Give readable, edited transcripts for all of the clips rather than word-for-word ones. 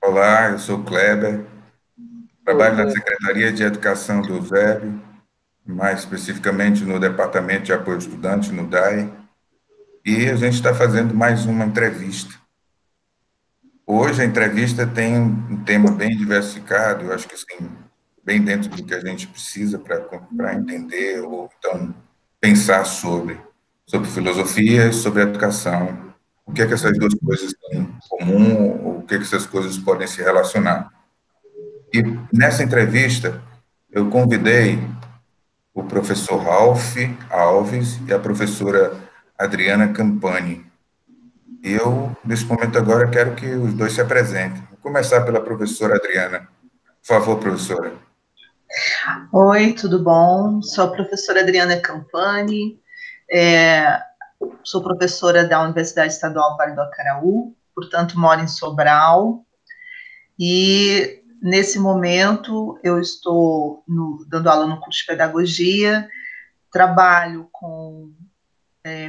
Olá, eu sou Kleber, Oi, trabalho na Cleber. Secretaria de Educação do USEB, mais especificamente no Departamento de Apoio ao Estudante, no DAE, e a gente está fazendo mais uma entrevista. Hoje a entrevista tem um tema bem diversificado, eu acho que assim, bem dentro do que a gente precisa para entender ou então pensar sobre filosofia e sobre educação. O que é que essas duas coisas têm em comum, ou o que é que essas coisas podem se relacionar. E nessa entrevista, eu convidei o professor Ralph Alves e a professora Adriana Campani. E eu, nesse momento agora, quero que os dois se apresentem. Vou começar pela professora Adriana. Por favor, professora. Oi, tudo bom? Sou a professora Adriana Campani, é, sou professora da Universidade Estadual Vale do Acaraú, portanto, moro em Sobral, e nesse momento eu estou dando aula no curso de pedagogia, trabalho com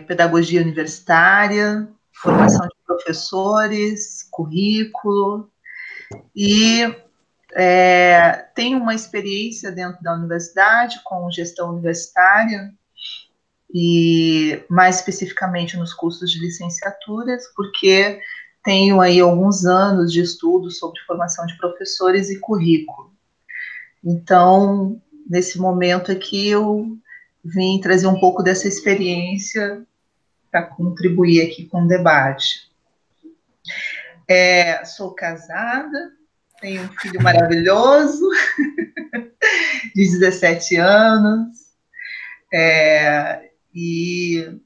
pedagogia universitária, formação de professores, currículo, e tenho uma experiência dentro da universidade com gestão universitária, e mais especificamente nos cursos de licenciaturas, porque tenho aí alguns anos de estudo sobre formação de professores e currículo. Então, nesse momento aqui, eu vim trazer um pouco dessa experiência para contribuir aqui com o debate. Sou casada, tenho um filho maravilhoso, de 17 anos, e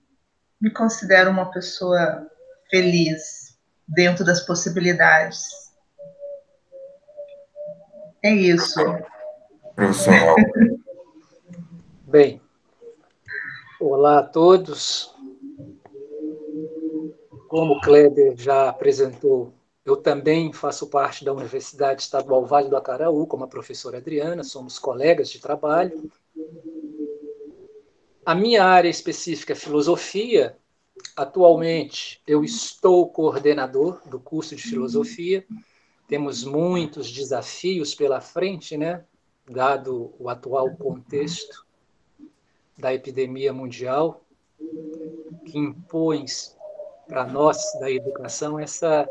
me considero uma pessoa feliz dentro das possibilidades. É isso. Professor Ralph. Bem, olá a todos. Como o Kleber já apresentou, eu também faço parte da Universidade Estadual Vale do Acaraú, como a professora Adriana, somos colegas de trabalho. A minha área específica é filosofia. Atualmente, eu estou coordenador do curso de filosofia. Temos muitos desafios pela frente, né? Dado o atual contexto da epidemia mundial, que impõe para nós da educação essa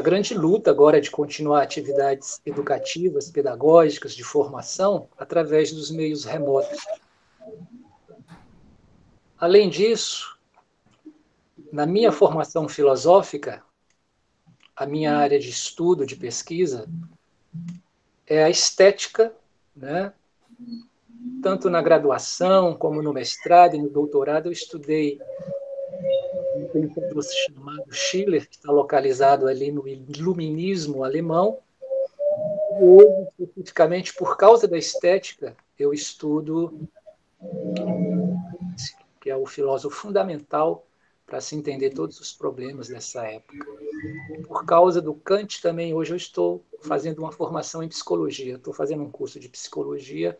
grande luta agora de continuar atividades educativas, pedagógicas, de formação, através dos meios remotos. Além disso, na minha formação filosófica, a minha área de estudo, de pesquisa, é a estética, né? Tanto na graduação, como no mestrado e no doutorado, eu estudei um pensador chamado Schiller, que está localizado ali no iluminismo alemão. E hoje, especificamente por causa da estética, eu estudo que é o filósofo fundamental para se entender todos os problemas dessa época. Por causa do Kant também, hoje eu estou fazendo uma formação em psicologia. Estou fazendo um curso de psicologia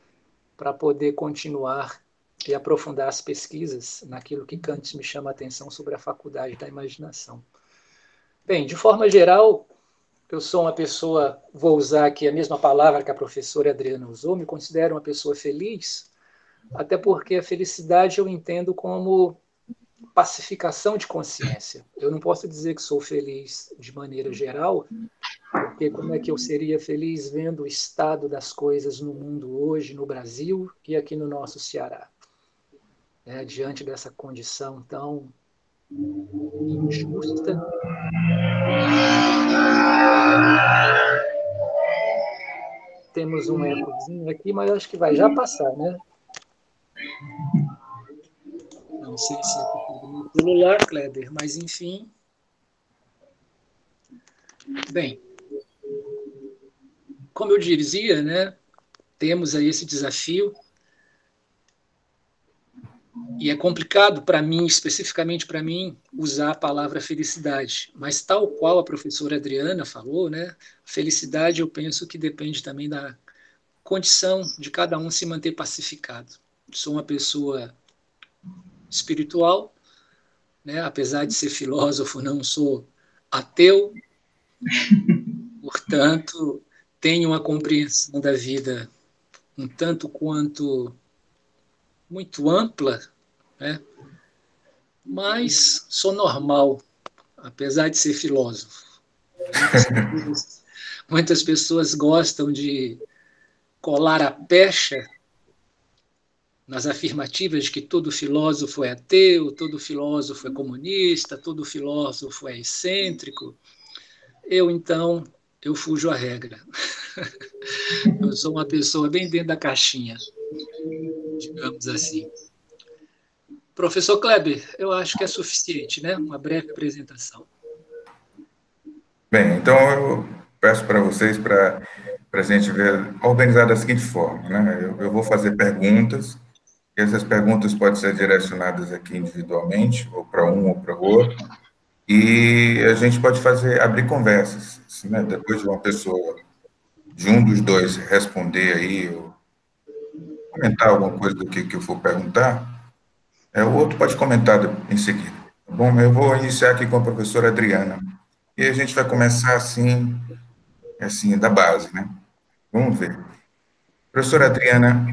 para poder continuar e aprofundar as pesquisas naquilo que Kant me chama a atenção sobre a faculdade da imaginação. Bem, de forma geral, eu sou uma pessoa, vou usar aqui a mesma palavra que a professora Adriana usou, me considero uma pessoa feliz, até porque a felicidade eu entendo como pacificação de consciência. Eu não posso dizer que sou feliz de maneira geral, porque como é que eu seria feliz vendo o estado das coisas no mundo hoje, no Brasil e aqui no nosso Ceará? Diante dessa condição tão injusta. Temos um ecozinho aqui, mas acho que vai já passar, né? Não sei se é no celular, Kleber, mas enfim. Bem, como eu dizia, né? Temos aí esse desafio. E é complicado para mim, especificamente para mim, usar a palavra felicidade. Mas tal qual a professora Adriana falou, né? Felicidade eu penso que depende também da condição de cada um se manter pacificado. Sou uma pessoa espiritual, né? Apesar de ser filósofo, não sou ateu, Portanto, tenho uma compreensão da vida um tanto quanto muito ampla, né? Mas sou normal, apesar de ser filósofo. Muitas pessoas gostam de colar a pecha nas afirmativas de que todo filósofo é ateu, todo filósofo é comunista, todo filósofo é excêntrico. Então, eu fujo à regra. Eu sou uma pessoa bem dentro da caixinha, digamos assim. Professor Kleber, eu acho que é suficiente, né? Uma breve apresentação. Bem, então eu peço para vocês para a gente ver, organizar da seguinte forma, né? Eu vou fazer perguntas, e essas perguntas podem ser direcionadas aqui individualmente, ou para um ou para o outro, e a gente pode fazer, abrir conversas, assim, né? Depois de uma pessoa, de um dos dois responder aí, ou comentar alguma coisa do que eu for perguntar, o outro pode comentar em seguida. Tá bom? Eu vou iniciar aqui com a professora Adriana, e a gente vai começar assim, da base, né? Vamos ver. Professora Adriana,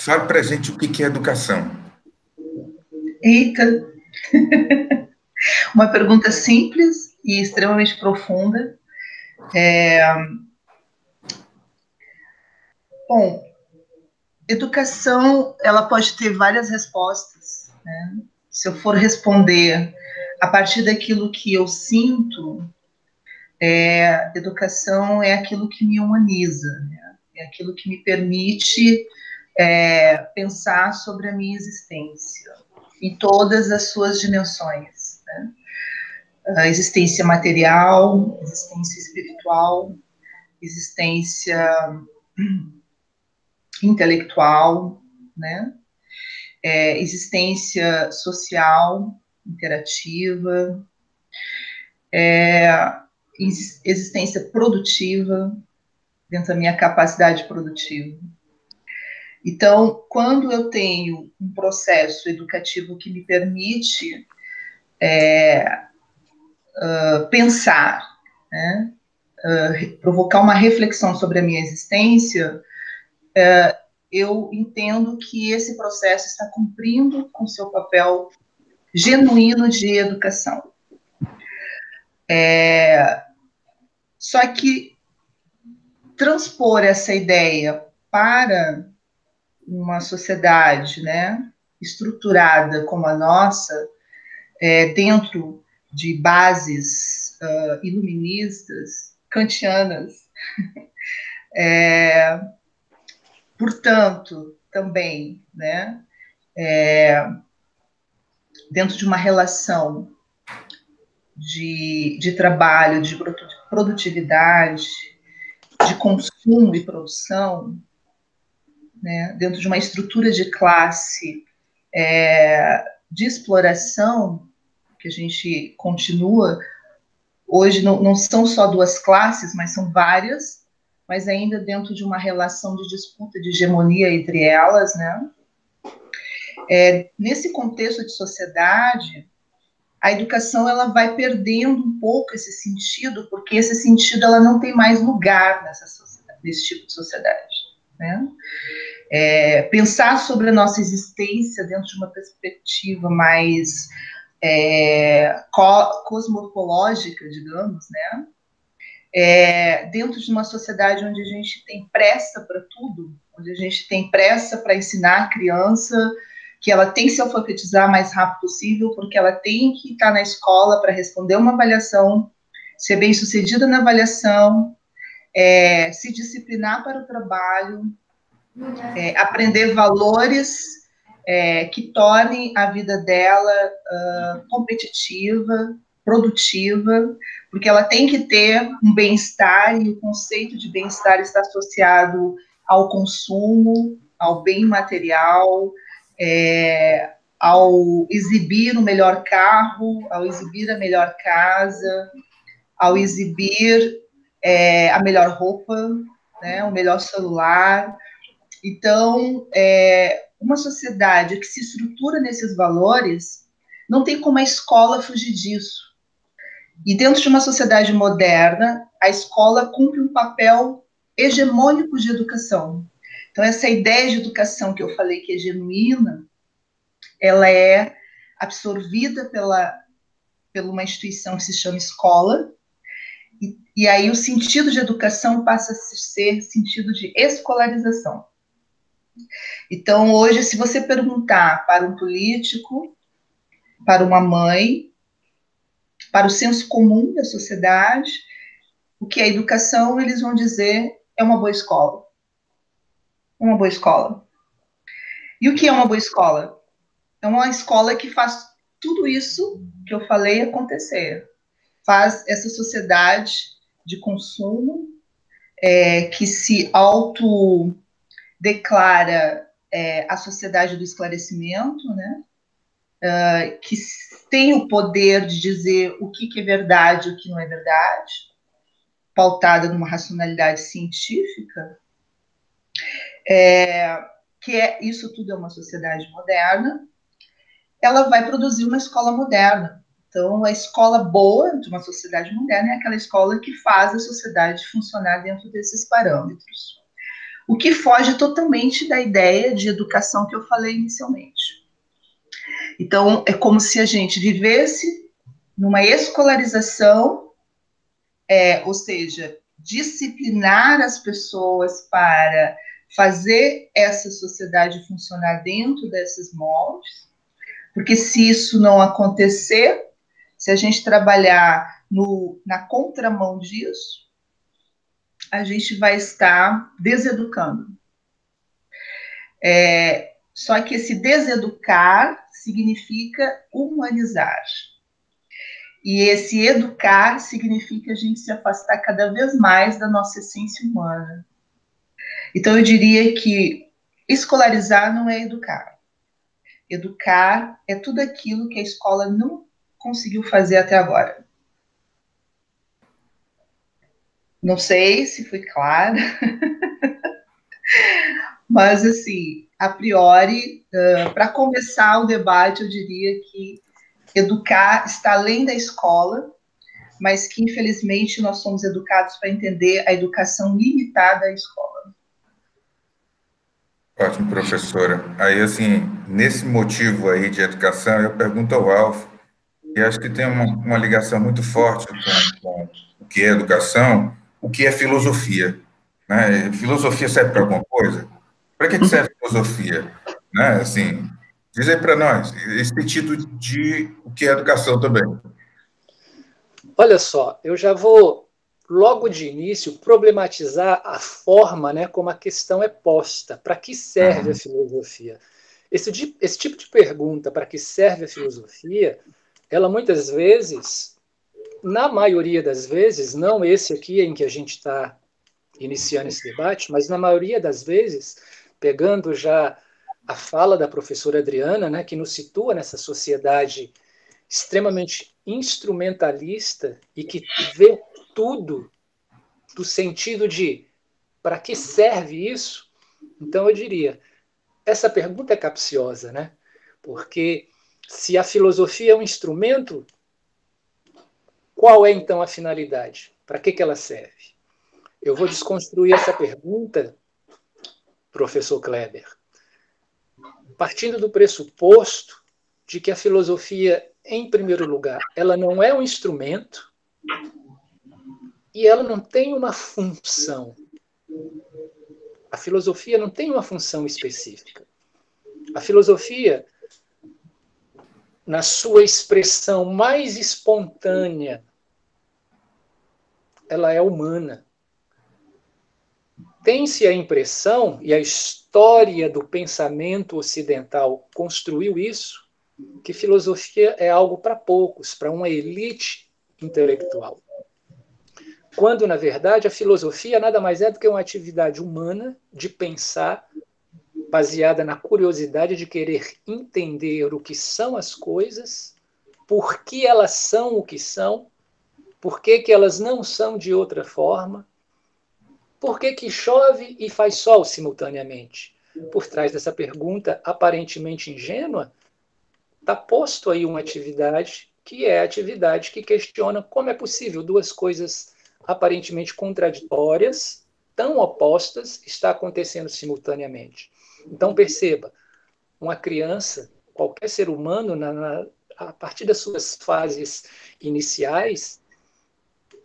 fale para a gente o que é educação. Eita, uma pergunta simples e extremamente profunda. Bom, educação, ela pode ter várias respostas, né? Se eu for responder a partir daquilo que eu sinto, educação é aquilo que me humaniza, né? É aquilo que me permite pensar sobre a minha existência, em todas as suas dimensões, né? A existência material, existência espiritual, existência intelectual, né? Existência social, interativa, existência produtiva, dentro da minha capacidade produtiva. Então, quando eu tenho um processo educativo que me permite pensar, né, provocar uma reflexão sobre a minha existência, eu entendo que esse processo está cumprindo com seu papel genuíno de educação. Só que transpor essa ideia para uma sociedade, né, estruturada como a nossa, dentro de bases iluministas, kantianas, portanto, também, né, dentro de uma relação de trabalho, de produtividade, de consumo e produção, né, dentro de uma estrutura de classe de exploração, que a gente continua, hoje não são só duas classes, mas são várias, mas ainda dentro de uma relação de disputa, de hegemonia entre elas, né? Nesse contexto de sociedade, a educação ela vai perdendo um pouco esse sentido, porque esse sentido ela não tem mais lugar nesse tipo de sociedade, né? Pensar sobre a nossa existência dentro de uma perspectiva mais cosmológica, digamos, né? Dentro de uma sociedade onde a gente tem pressa para tudo, onde a gente tem pressa para ensinar a criança que ela tem que se alfabetizar o mais rápido possível, porque ela tem que estar na escola para responder uma avaliação, ser bem-sucedida na avaliação, se disciplinar para o trabalho, aprender valores que tornem a vida dela competitiva, produtiva, porque ela tem que ter um bem-estar, e o conceito de bem-estar está associado ao consumo, ao bem material, ao exibir o melhor carro, ao exibir a melhor casa, ao exibir a melhor roupa, né, o melhor celular. Então, uma sociedade que se estrutura nesses valores, não tem como a escola fugir disso. E dentro de uma sociedade moderna, a escola cumpre um papel hegemônico de educação. Então, essa ideia de educação que eu falei que é genuína, ela é absorvida pela uma instituição que se chama escola, e aí o sentido de educação passa a ser sentido de escolarização. Então, hoje, se você perguntar para um político, para uma mãe, para o senso comum da sociedade, o que é educação, eles vão dizer é uma boa escola. Uma boa escola. E o que é uma boa escola? É uma escola que faz tudo isso que eu falei acontecer. Faz essa sociedade de consumo que se autodeclara a sociedade do esclarecimento, né? Que tem o poder de dizer o que é verdade e o que não é verdade, pautada numa racionalidade científica, isso tudo é uma sociedade moderna, ela vai produzir uma escola moderna. Então, a escola boa de uma sociedade moderna é aquela escola que faz a sociedade funcionar dentro desses parâmetros. O que foge totalmente da ideia de educação que eu falei inicialmente. Então, é como se a gente vivesse numa escolarização, ou seja, disciplinar as pessoas para fazer essa sociedade funcionar dentro desses moldes, porque se isso não acontecer, se a gente trabalhar na contramão disso, a gente vai estar deseducando. Só que esse deseducar significa humanizar. E esse educar significa a gente se afastar cada vez mais da nossa essência humana. Então, eu diria que escolarizar não é educar. Educar é tudo aquilo que a escola não conseguiu fazer até agora. Não sei se fui clara, mas, assim, a priori, para começar o debate, eu diria que educar está além da escola, mas que, infelizmente, nós somos educados para entender a educação limitada à escola. Ótimo, professora. Aí, assim, nesse motivo aí de educação, eu pergunto ao Alf, e acho que tem uma ligação muito forte com o que é educação, o que é filosofia, né? Filosofia serve para alguma coisa? Para que serve filosofia? Né? Assim, diz aí para nós, esse sentido de o que é educação também. Olha só, eu já vou logo de início problematizar a forma, né, como a questão é posta. Para que serve a filosofia? Esse tipo de pergunta, para que serve a filosofia, ela muitas vezes, na maioria das vezes, não esse aqui em que a gente está iniciando esse debate, mas na maioria das vezes, pegando já a fala da professora Adriana, né, que nos situa nessa sociedade extremamente instrumentalista e que vê tudo do sentido de para que serve isso? Então eu diria, essa pergunta é capciosa, né? Porque se a filosofia é um instrumento, qual é então a finalidade? Para que ela serve? Eu vou desconstruir essa pergunta, professor Kleber, partindo do pressuposto de que a filosofia, em primeiro lugar, ela não é um instrumento e ela não tem uma função. A filosofia não tem uma função específica. A filosofia, na sua expressão mais espontânea, ela é humana. Tem-se a impressão, e a história do pensamento ocidental construiu isso, que filosofia é algo para poucos, para uma elite intelectual. Quando, na verdade, a filosofia nada mais é do que uma atividade humana de pensar, baseada na curiosidade de querer entender o que são as coisas, por que elas são o que são, por que elas não são de outra forma, por que chove e faz sol simultaneamente. Por trás dessa pergunta aparentemente ingênua, está posto aí uma atividade que é a atividade que questiona como é possível duas coisas aparentemente contraditórias, tão opostas, está acontecendo simultaneamente. Então, perceba, uma criança, qualquer ser humano, a partir das suas fases iniciais,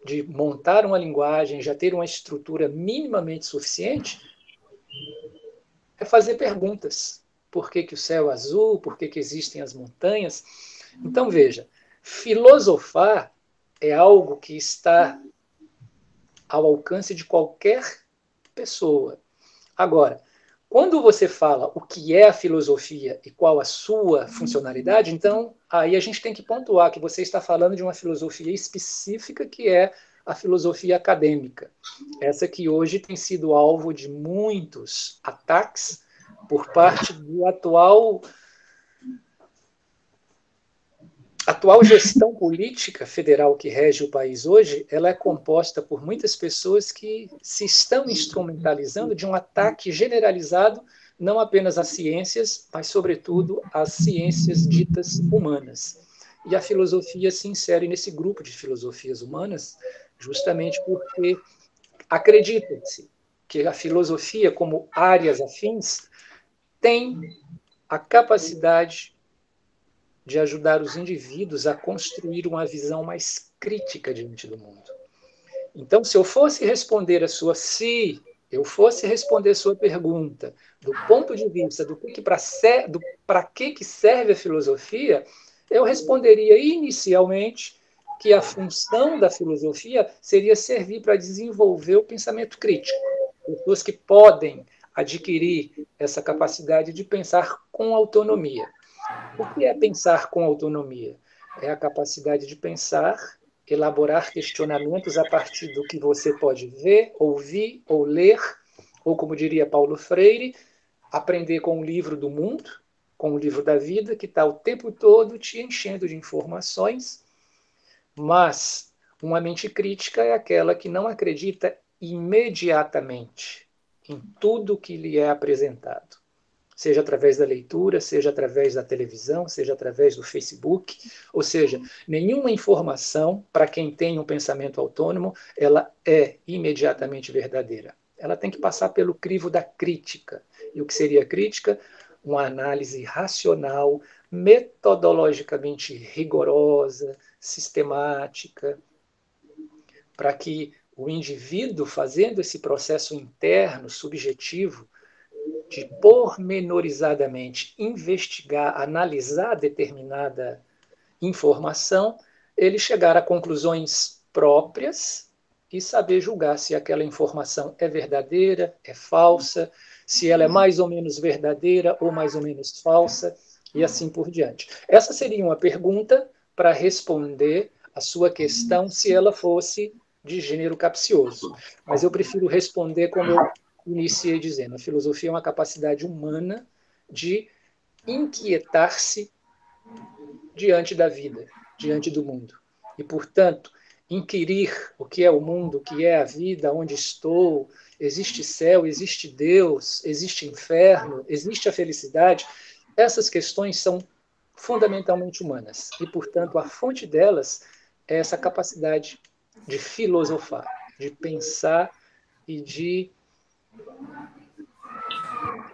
de montar uma linguagem, já ter uma estrutura minimamente suficiente, é fazer perguntas. Por que o céu é azul? Por que existem as montanhas? Então, veja, filosofar é algo que está ao alcance de qualquer pessoa. Agora, quando você fala o que é a filosofia e qual a sua funcionalidade, então aí a gente tem que pontuar que você está falando de uma filosofia específica, que é a filosofia acadêmica. Essa que hoje tem sido alvo de muitos ataques por parte do atual gestão política federal que rege o país hoje, ela é composta por muitas pessoas que se estão instrumentalizando de um ataque generalizado não apenas às ciências, mas, sobretudo, às ciências ditas humanas. E a filosofia se insere nesse grupo de filosofias humanas, justamente porque acredita-se que a filosofia, como áreas afins, tem a capacidade de ajudar os indivíduos a construir uma visão mais crítica diante do mundo. Então, se eu fosse responder a sua pergunta do ponto de vista do que para que serve a filosofia, eu responderia inicialmente que a função da filosofia seria servir para desenvolver o pensamento crítico. Pessoas que podem adquirir essa capacidade de pensar com autonomia. O que é pensar com autonomia? É a capacidade de pensar, elaborar questionamentos a partir do que você pode ver, ouvir ou ler, ou, como diria Paulo Freire, aprender com o livro do mundo, com o livro da vida, que está o tempo todo te enchendo de informações, mas uma mente crítica é aquela que não acredita imediatamente em tudo que lhe é apresentado. Seja através da leitura, seja através da televisão, seja através do Facebook, ou seja, nenhuma informação, para quem tem um pensamento autônomo, ela é imediatamente verdadeira. Ela tem que passar pelo crivo da crítica. E o que seria crítica? Uma análise racional, metodologicamente rigorosa, sistemática, para que o indivíduo, fazendo esse processo interno, subjetivo, de pormenorizadamente investigar, analisar determinada informação, ele chegar a conclusões próprias e saber julgar se aquela informação é verdadeira, é falsa, se ela é mais ou menos verdadeira ou mais ou menos falsa, e assim por diante. Essa seria uma pergunta para responder a sua questão se ela fosse de gênero capcioso. Mas eu prefiro responder como eu iniciei dizendo, a filosofia é uma capacidade humana de inquietar-se diante da vida, diante do mundo. E, portanto, inquirir o que é o mundo, o que é a vida, onde estou, existe céu, existe Deus, existe inferno, existe a felicidade, essas questões são fundamentalmente humanas. E, portanto, a fonte delas é essa capacidade de filosofar, de pensar e de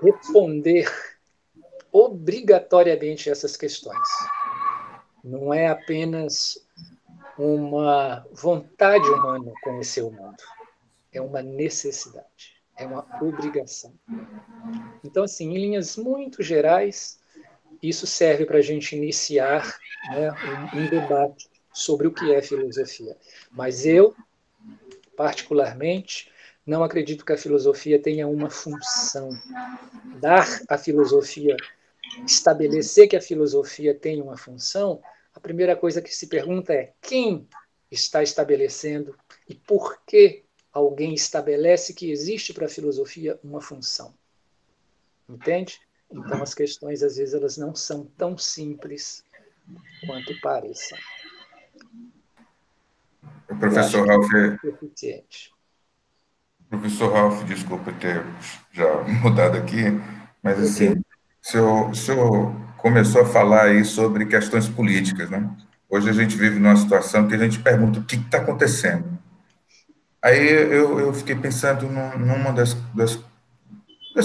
responder obrigatoriamente essas questões. Não é apenas uma vontade humana conhecer o mundo, é uma necessidade, é uma obrigação. Então, assim, em linhas muito gerais, isso serve para a gente iniciar, né, um debate sobre o que é filosofia. Mas eu, particularmente, não acredito que a filosofia tenha uma função. Dar à filosofia, estabelecer que a filosofia tem uma função, a primeira coisa que se pergunta é quem está estabelecendo e por que alguém estabelece que existe para a filosofia uma função. Entende? Então, as questões, às vezes, elas não são tão simples quanto parecem. Professor Ralph, Professor Ralph, desculpa ter já mudado aqui, mas assim, o senhor começou a falar aí sobre questões políticas, né? Hoje a gente vive numa situação que a gente pergunta o que está acontecendo. Aí eu fiquei pensando numa das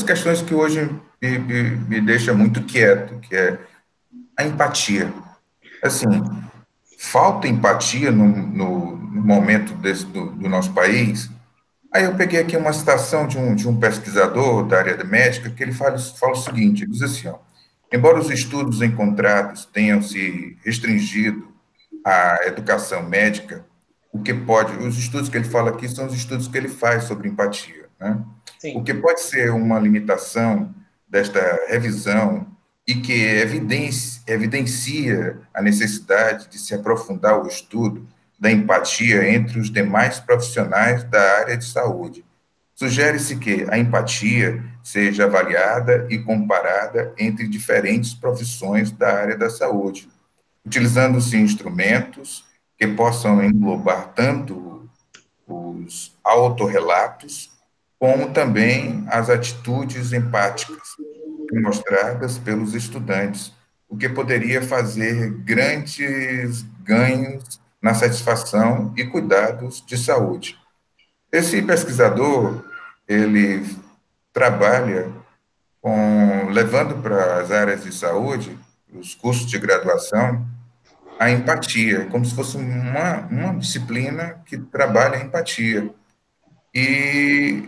questões que hoje me deixa muito quieto, que é a empatia. Assim, falta empatia no momento do nosso país. Aí eu peguei aqui uma citação de um pesquisador da área da médica, que ele fala o seguinte, ele diz assim, ó, embora os estudos encontrados tenham se restringido à educação médica, os estudos que ele fala aqui são os estudos que ele faz sobre empatia, né? O Sim. que pode ser uma limitação desta revisão e que evidencia a necessidade de se aprofundar o estudo da empatia entre os demais profissionais da área de saúde. Sugere-se que a empatia seja avaliada e comparada entre diferentes profissões da área da saúde, utilizando-se instrumentos que possam englobar tanto os autorrelatos, como também as atitudes empáticas mostradas pelos estudantes, o que poderia fazer grandes ganhos na satisfação e cuidados de saúde. Esse pesquisador, ele trabalha levando para as áreas de saúde, os cursos de graduação, a empatia, como se fosse uma disciplina que trabalha a empatia. E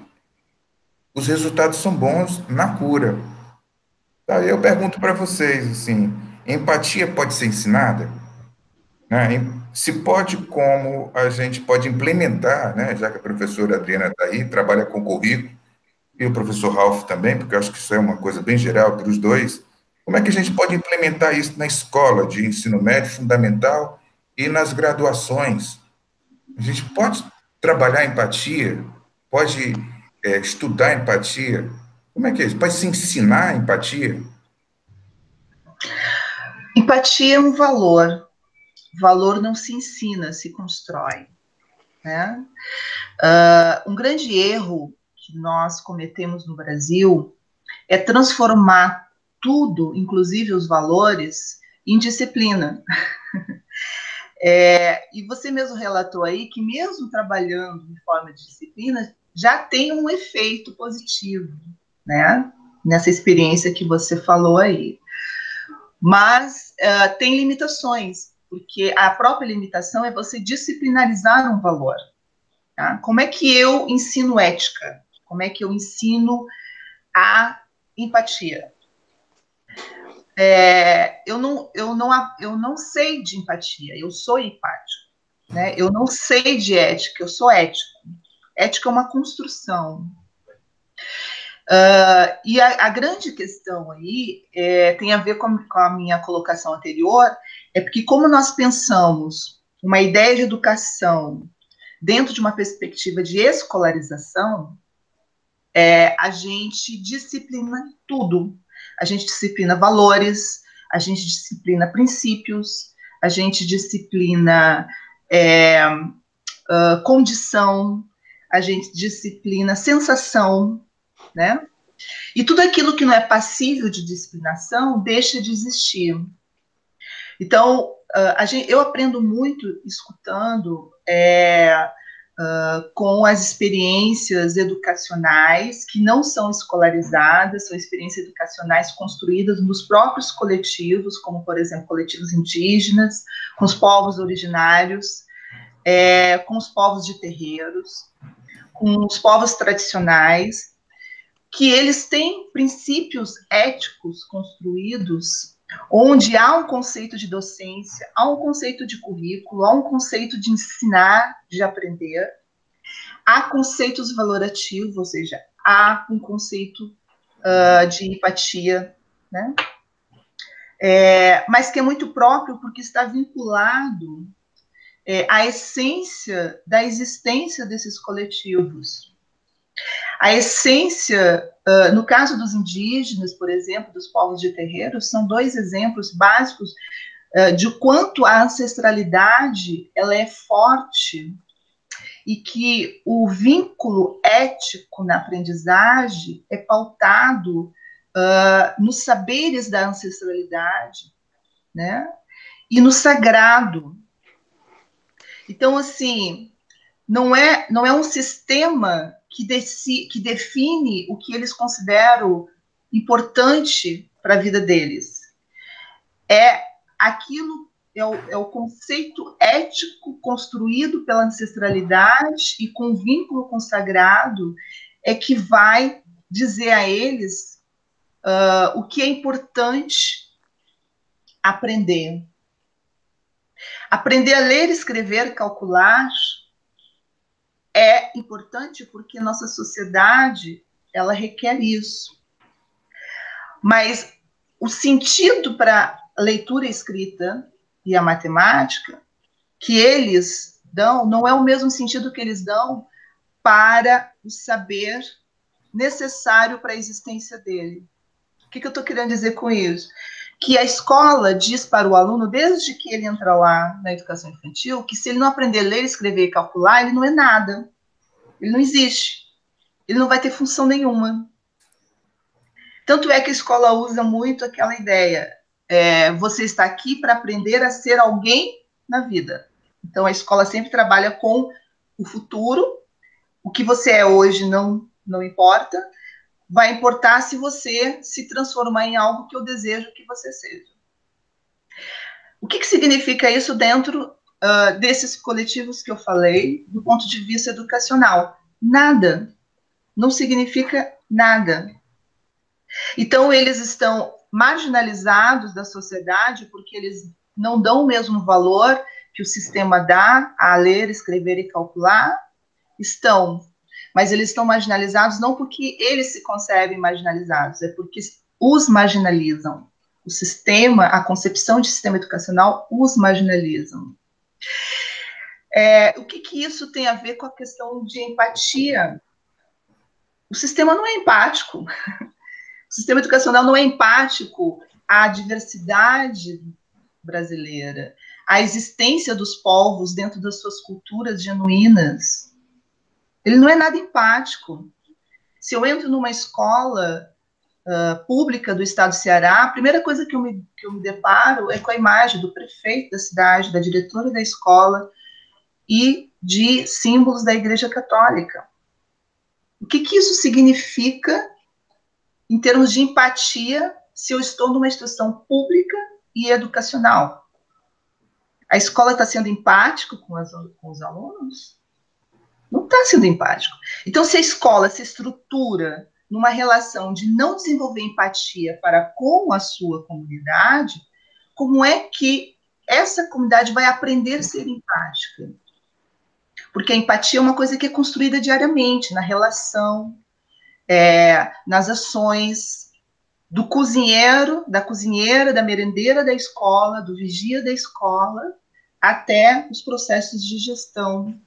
os resultados são bons na cura. Aí eu pergunto para vocês, assim, empatia pode ser ensinada? Né? Se pode, como a gente pode implementar, né? Já que a professora Adriana está aí, trabalha com currículo, e o professor Ralph também, porque eu acho que isso é uma coisa bem geral para os dois, como é que a gente pode implementar isso na escola de ensino médio fundamental e nas graduações? A gente pode trabalhar empatia, pode estudar empatia. Como é que é isso? Pode se ensinar empatia? Empatia é um valor. Valor não se ensina, se constrói. Né? Um grande erro que nós cometemos no Brasil é transformar tudo, inclusive os valores, em disciplina. E você mesmo relatou aí que mesmo trabalhando de forma de disciplina, já tem um efeito positivo, né? Nessa experiência que você falou aí. Mas tem limitações, porque a própria limitação é você disciplinarizar um valor. Tá? Como é que eu ensino ética? Como é que eu ensino a empatia? Eu não sei de empatia, eu sou empático. Né? Eu não sei de ética, eu sou ético. Ética é uma construção. E a grande questão aí tem a ver com a minha colocação anterior, é porque como nós pensamos uma ideia de educação dentro de uma perspectiva de escolarização, a gente disciplina tudo. A gente disciplina valores, a gente disciplina princípios, a gente disciplina condição, a gente disciplina sensação, né? E tudo aquilo que não é passível de disciplinação deixa de existir. Então, eu aprendo muito escutando com as experiências educacionais que não são escolarizadas, são experiências educacionais construídas nos próprios coletivos, como, por exemplo, coletivos indígenas, com os povos originários, com os povos de terreiros, com os povos tradicionais, que eles têm princípios éticos construídos, onde há um conceito de docência, há um conceito de currículo, há um conceito de ensinar, de aprender, há conceitos valorativos, ou seja, há um conceito de empatia, né? Mas que é muito próprio porque está vinculado à essência da existência desses coletivos. A essência, no caso dos indígenas, por exemplo, dos povos de terreiros, são dois exemplos básicos de quanto a ancestralidade ela é forte e que o vínculo ético na aprendizagem é pautado nos saberes da ancestralidade, né? e no sagrado. Então, assim, não é um sistema que define o que eles consideram importante para a vida deles. É aquilo, é o conceito ético construído pela ancestralidade e com vínculo com o sagrado, é que vai dizer a eles o que é importante aprender. Aprender a ler, escrever, calcular é importante porque nossa sociedade, ela requer isso. Mas o sentido para a leitura e escrita e a matemática que eles dão não é o mesmo sentido que eles dão para o saber necessário para a existência dele. O que eu estou querendo dizer com isso? Que a escola diz para o aluno, desde que ele entra lá na educação infantil, que se ele não aprender a ler, escrever e calcular, ele não é nada. Ele não existe. Ele não vai ter função nenhuma. Tanto é que a escola usa muito aquela ideia, você está aqui para aprender a ser alguém na vida. Então, a escola sempre trabalha com o futuro, o que você é hoje não importa, vai importar se você se transformar em algo que eu desejo que você seja. O que significa isso dentro desses coletivos que eu falei, do ponto de vista educacional? Nada. Não significa nada. Então, eles estão marginalizados da sociedade porque eles não dão o mesmo valor que o sistema dá a ler, escrever e calcular. Mas eles estão marginalizados não porque eles se concebem marginalizados, é porque os marginalizam. O sistema, a concepção de sistema educacional os marginalizam. O que isso tem a ver com a questão de empatia? O sistema não é empático. O sistema educacional não é empático à diversidade brasileira, à existência dos povos dentro das suas culturas genuínas. Ele não é nada empático. Se eu entro numa escola pública do estado do Ceará, a primeira coisa que eu me deparo é com a imagem do prefeito da cidade, da diretora da escola e de símbolos da Igreja Católica. O que isso significa em termos de empatia se eu estou numa instituição pública e educacional? A escola está sendo empática com os alunos? Não está sendo empático. Então, se a escola se estrutura numa relação de não desenvolver empatia para com a sua comunidade, como é que essa comunidade vai aprender a ser empática? Porque a empatia é uma coisa que é construída diariamente, na relação, nas ações do cozinheiro, da cozinheira, da merendeira da escola, do vigia da escola, até os processos de gestão.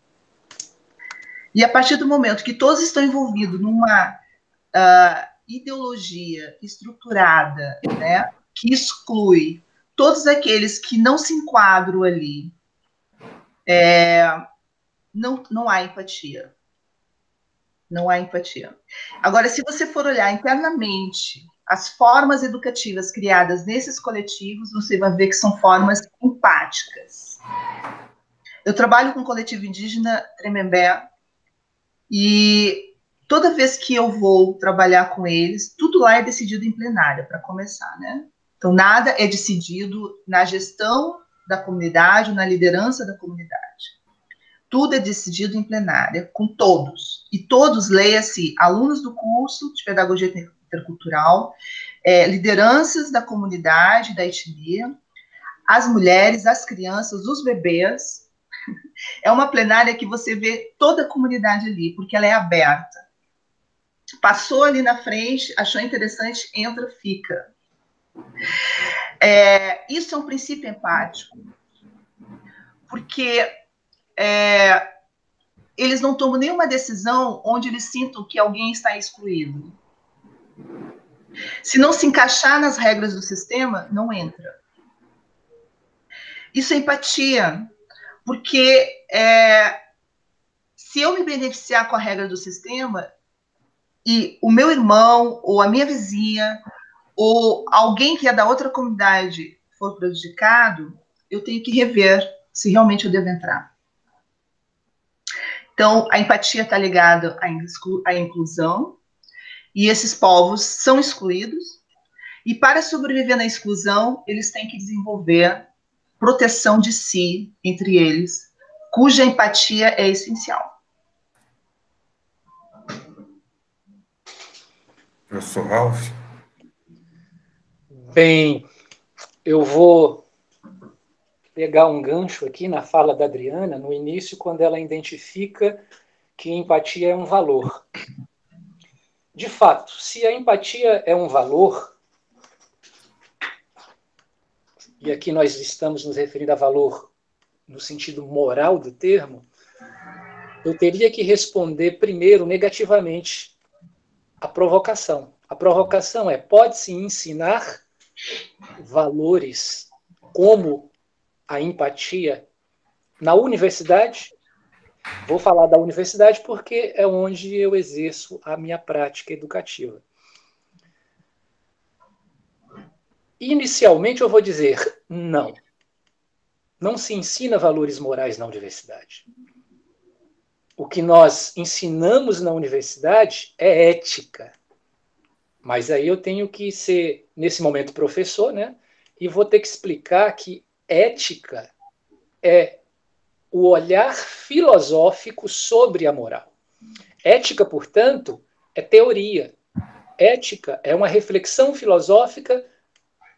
E a partir do momento que todos estão envolvidos numa ideologia estruturada, né, que exclui todos aqueles que não se enquadram ali, não há empatia. Não há empatia. Agora, se você for olhar internamente as formas educativas criadas nesses coletivos, você vai ver que são formas empáticas. Eu trabalho com o coletivo indígena Tremembé, e toda vez que eu vou trabalhar com eles, tudo lá é decidido em plenária, para começar, né? Então, nada é decidido na gestão da comunidade, na liderança da comunidade. Tudo é decidido em plenária, com todos. E todos, leia-se, alunos do curso de Pedagogia Intercultural, lideranças da comunidade, da etnia, as mulheres, as crianças, os bebês. É uma plenária que você vê toda a comunidade ali, porque ela é aberta. Passou ali na frente, achou interessante, entra, fica. Isso é um princípio empático, porque eles não tomam nenhuma decisão onde eles sintam que alguém está excluído. Se não se encaixar nas regras do sistema, não entra. Isso é empatia, porque se eu me beneficiar com a regra do sistema e o meu irmão, ou a minha vizinha, ou alguém que é da outra comunidade for prejudicado, eu tenho que rever se realmente eu devo entrar. Então, a empatia está ligada à inclusão, e esses povos são excluídos, e para sobreviver na exclusão, eles têm que desenvolver proteção de si, entre eles, cuja empatia é essencial. Professor Ralph? Bem, eu vou pegar um gancho aqui na fala da Adriana, no início, quando ela identifica que empatia é um valor. De fato, se a empatia é um valor, e aqui nós estamos nos referindo a valor no sentido moral do termo, eu teria que responder primeiro negativamente à provocação. A provocação é: pode-se ensinar valores como a empatia na universidade? Vou falar da universidade porque é onde eu exerço a minha prática educativa. Inicialmente eu vou dizer não. Não se ensina valores morais na universidade. O que nós ensinamos na universidade é ética. Mas aí eu tenho que ser, nesse momento, professor, né? E vou ter que explicar que ética é o olhar filosófico sobre a moral. Ética, portanto, é teoria. Ética é uma reflexão filosófica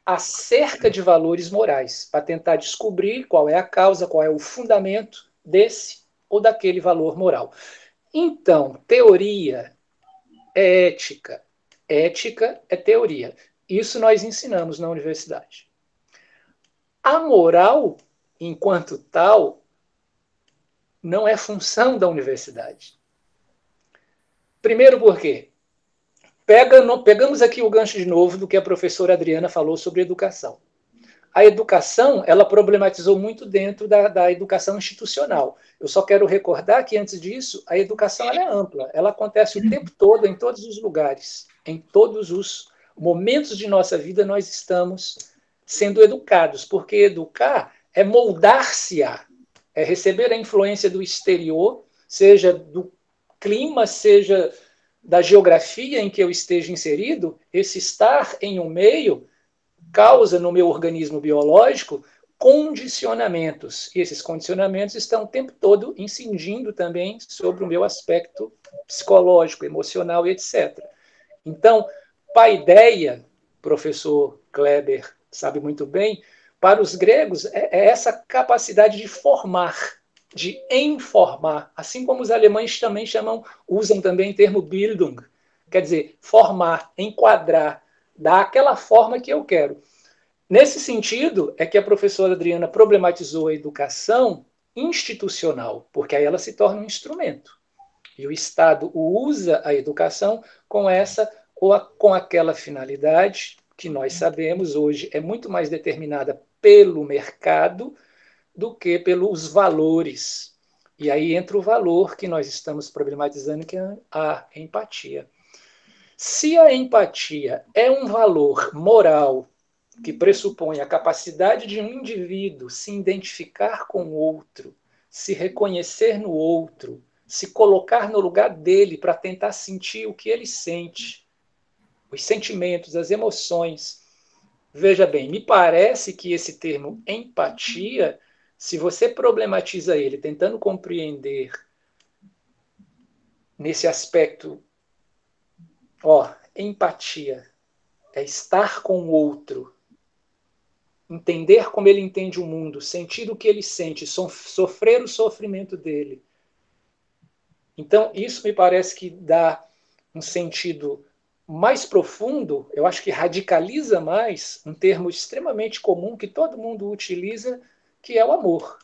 acerca de valores morais, para tentar descobrir qual é a causa, qual é o fundamento desse ou daquele valor moral. Então, teoria é ética. Ética é teoria. Isso nós ensinamos na universidade. A moral, enquanto tal, não é função da universidade. Primeiro por quê? Pegamos aqui o gancho de novo do que a professora Adriana falou sobre educação. A educação, ela problematizou muito dentro da educação institucional. Eu só quero recordar que, antes disso, a educação ela é ampla. Ela acontece o tempo todo, em todos os lugares. Em todos os momentos de nossa vida, nós estamos sendo educados. Porque educar é moldar-se-a. É receber a influência do exterior, seja do clima, seja da geografia em que eu esteja inserido. Esse estar em um meio causa no meu organismo biológico condicionamentos. E esses condicionamentos estão o tempo todo incidindo também sobre o meu aspecto psicológico, emocional, etc. Então, paideia, professor Kleber sabe muito bem, para os gregos é essa capacidade de formar, de informar, assim como os alemães também usam também o termo Bildung, quer dizer, formar, enquadrar, dar aquela forma que eu quero. Nesse sentido, é que a professora Adriana problematizou a educação institucional, porque aí ela se torna um instrumento. E o Estado usa a educação com essa ou com aquela finalidade, que nós sabemos hoje é muito mais determinada pelo mercado do que pelos valores. E aí entra o valor que nós estamos problematizando, que é a empatia. Se a empatia é um valor moral que pressupõe a capacidade de um indivíduo se identificar com o outro, se reconhecer no outro, se colocar no lugar dele para tentar sentir o que ele sente, os sentimentos, as emoções. Veja bem, me parece que esse termo empatia, se você problematiza ele tentando compreender nesse aspecto, empatia é estar com o outro, entender como ele entende o mundo, sentir o que ele sente, sofrer o sofrimento dele. Então, isso me parece que dá um sentido mais profundo, eu acho que radicaliza mais um termo extremamente comum que todo mundo utiliza, que é o amor.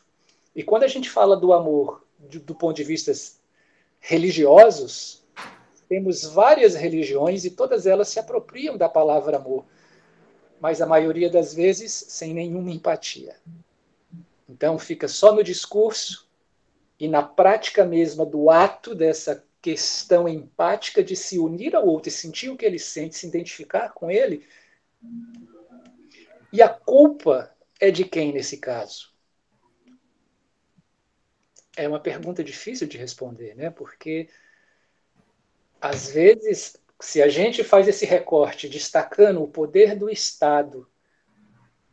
E quando a gente fala do amor do ponto de vista religiosos, temos várias religiões e todas elas se apropriam da palavra amor, mas a maioria das vezes sem nenhuma empatia. Então fica só no discurso e na prática mesma do ato dessa questão empática de se unir ao outro e sentir o que ele sente, se identificar com ele. E a culpa é de quem nesse caso? é uma pergunta difícil de responder, né? Porque, às vezes, se a gente faz esse recorte destacando o poder do Estado,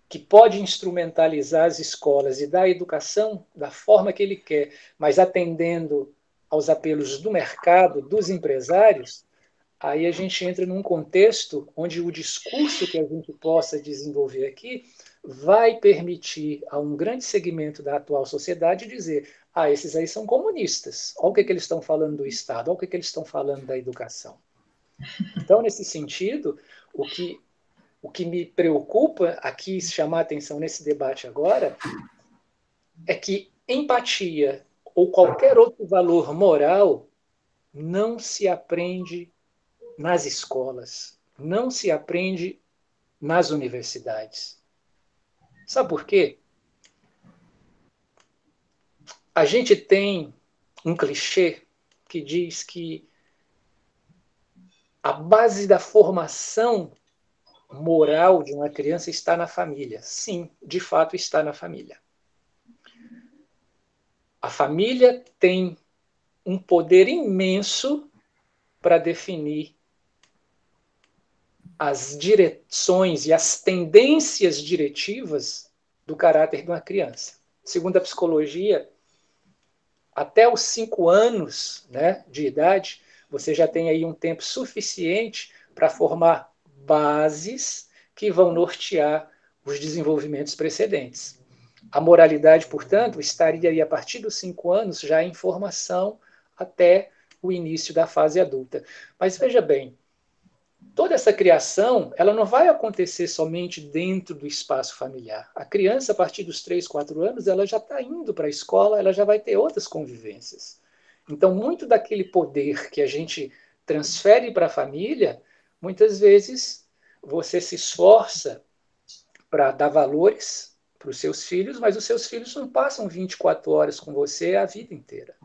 que pode instrumentalizar as escolas e dar a educação da forma que ele quer, mas atendendo aos apelos do mercado, dos empresários, aí a gente entra num contexto onde o discurso que a gente possa desenvolver aqui vai permitir a um grande segmento da atual sociedade dizer: ah, esses aí são comunistas, olha o que eles estão falando do Estado, olha o que eles estão falando da educação. Então, nesse sentido, o que me preocupa aqui chamar a atenção nesse debate agora é que empatia ou qualquer outro valor moral não se aprende nas escolas, não se aprende nas universidades. Sabe por quê? A gente tem um clichê que diz que a base da formação moral de uma criança está na família. Sim, de fato está na família. A família tem um poder imenso para definir as direções e as tendências diretivas do caráter de uma criança. Segundo a psicologia, até os 5 anos, né, de idade, você já tem aí um tempo suficiente para formar bases que vão nortear os desenvolvimentos precedentes. A moralidade, portanto, estaria aí a partir dos 5 anos já em formação até o início da fase adulta. Mas veja bem, toda essa criação, ela não vai acontecer somente dentro do espaço familiar. A criança, a partir dos 3, 4 anos, ela já está indo para a escola, ela já vai ter outras convivências. Então, muito daquele poder que a gente transfere para a família, muitas vezes você se esforça para dar valores para os seus filhos, mas os seus filhos não passam 24 horas com você a vida inteira.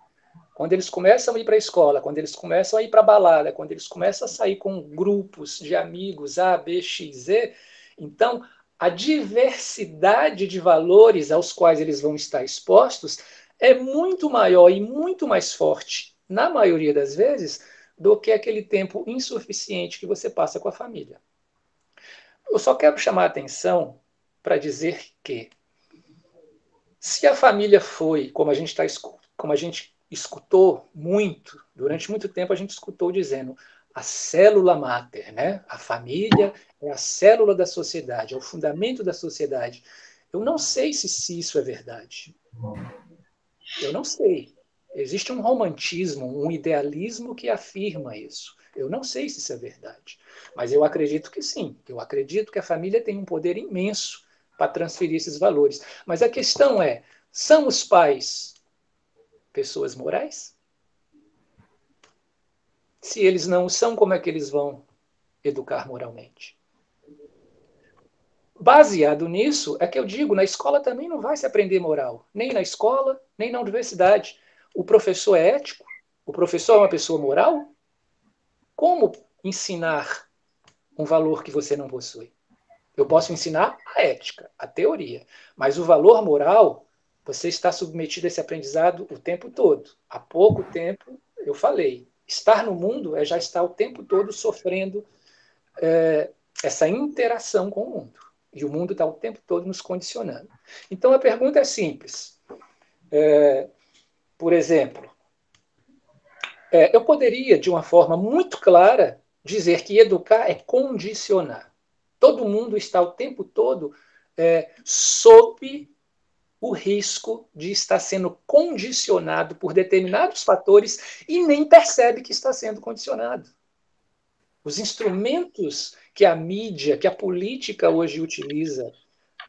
Quando eles começam a ir para a escola, quando eles começam a ir para a balada, quando eles começam a sair com grupos de amigos A, B, X, Z, então a diversidade de valores aos quais eles vão estar expostos é muito maior e muito mais forte, na maioria das vezes, do que aquele tempo insuficiente que você passa com a família. Eu só quero chamar a atenção para dizer que, se a família foi, como a gente escutou muito, durante muito tempo a gente escutou dizendo, a célula máter, né? A família é a célula da sociedade, é o fundamento da sociedade. Eu não sei se isso é verdade. Eu não sei. Existe um romantismo, um idealismo que afirma isso. Eu não sei se isso é verdade. Mas eu acredito que sim. Eu acredito que a família tem um poder imenso para transferir esses valores. Mas a questão é, são os pais pessoas morais? Se eles não são, como é que eles vão educar moralmente? Baseado nisso, é que eu digo, na escola também não vai se aprender moral. Nem na escola, nem na universidade. O professor é ético? O professor é uma pessoa moral? Como ensinar um valor que você não possui? Eu posso ensinar a ética, a teoria, mas o valor moral, você está submetido a esse aprendizado o tempo todo. Há pouco tempo eu falei, estar no mundo é já estar o tempo todo sofrendo essa interação com o mundo. E o mundo está o tempo todo nos condicionando. Então a pergunta é simples. Por exemplo, eu poderia, de uma forma muito clara, dizer que educar é condicionar. Todo mundo está o tempo todo sob o risco de estar sendo condicionado por determinados fatores e nem percebe que está sendo condicionado. Os instrumentos que a mídia, que a política hoje utiliza,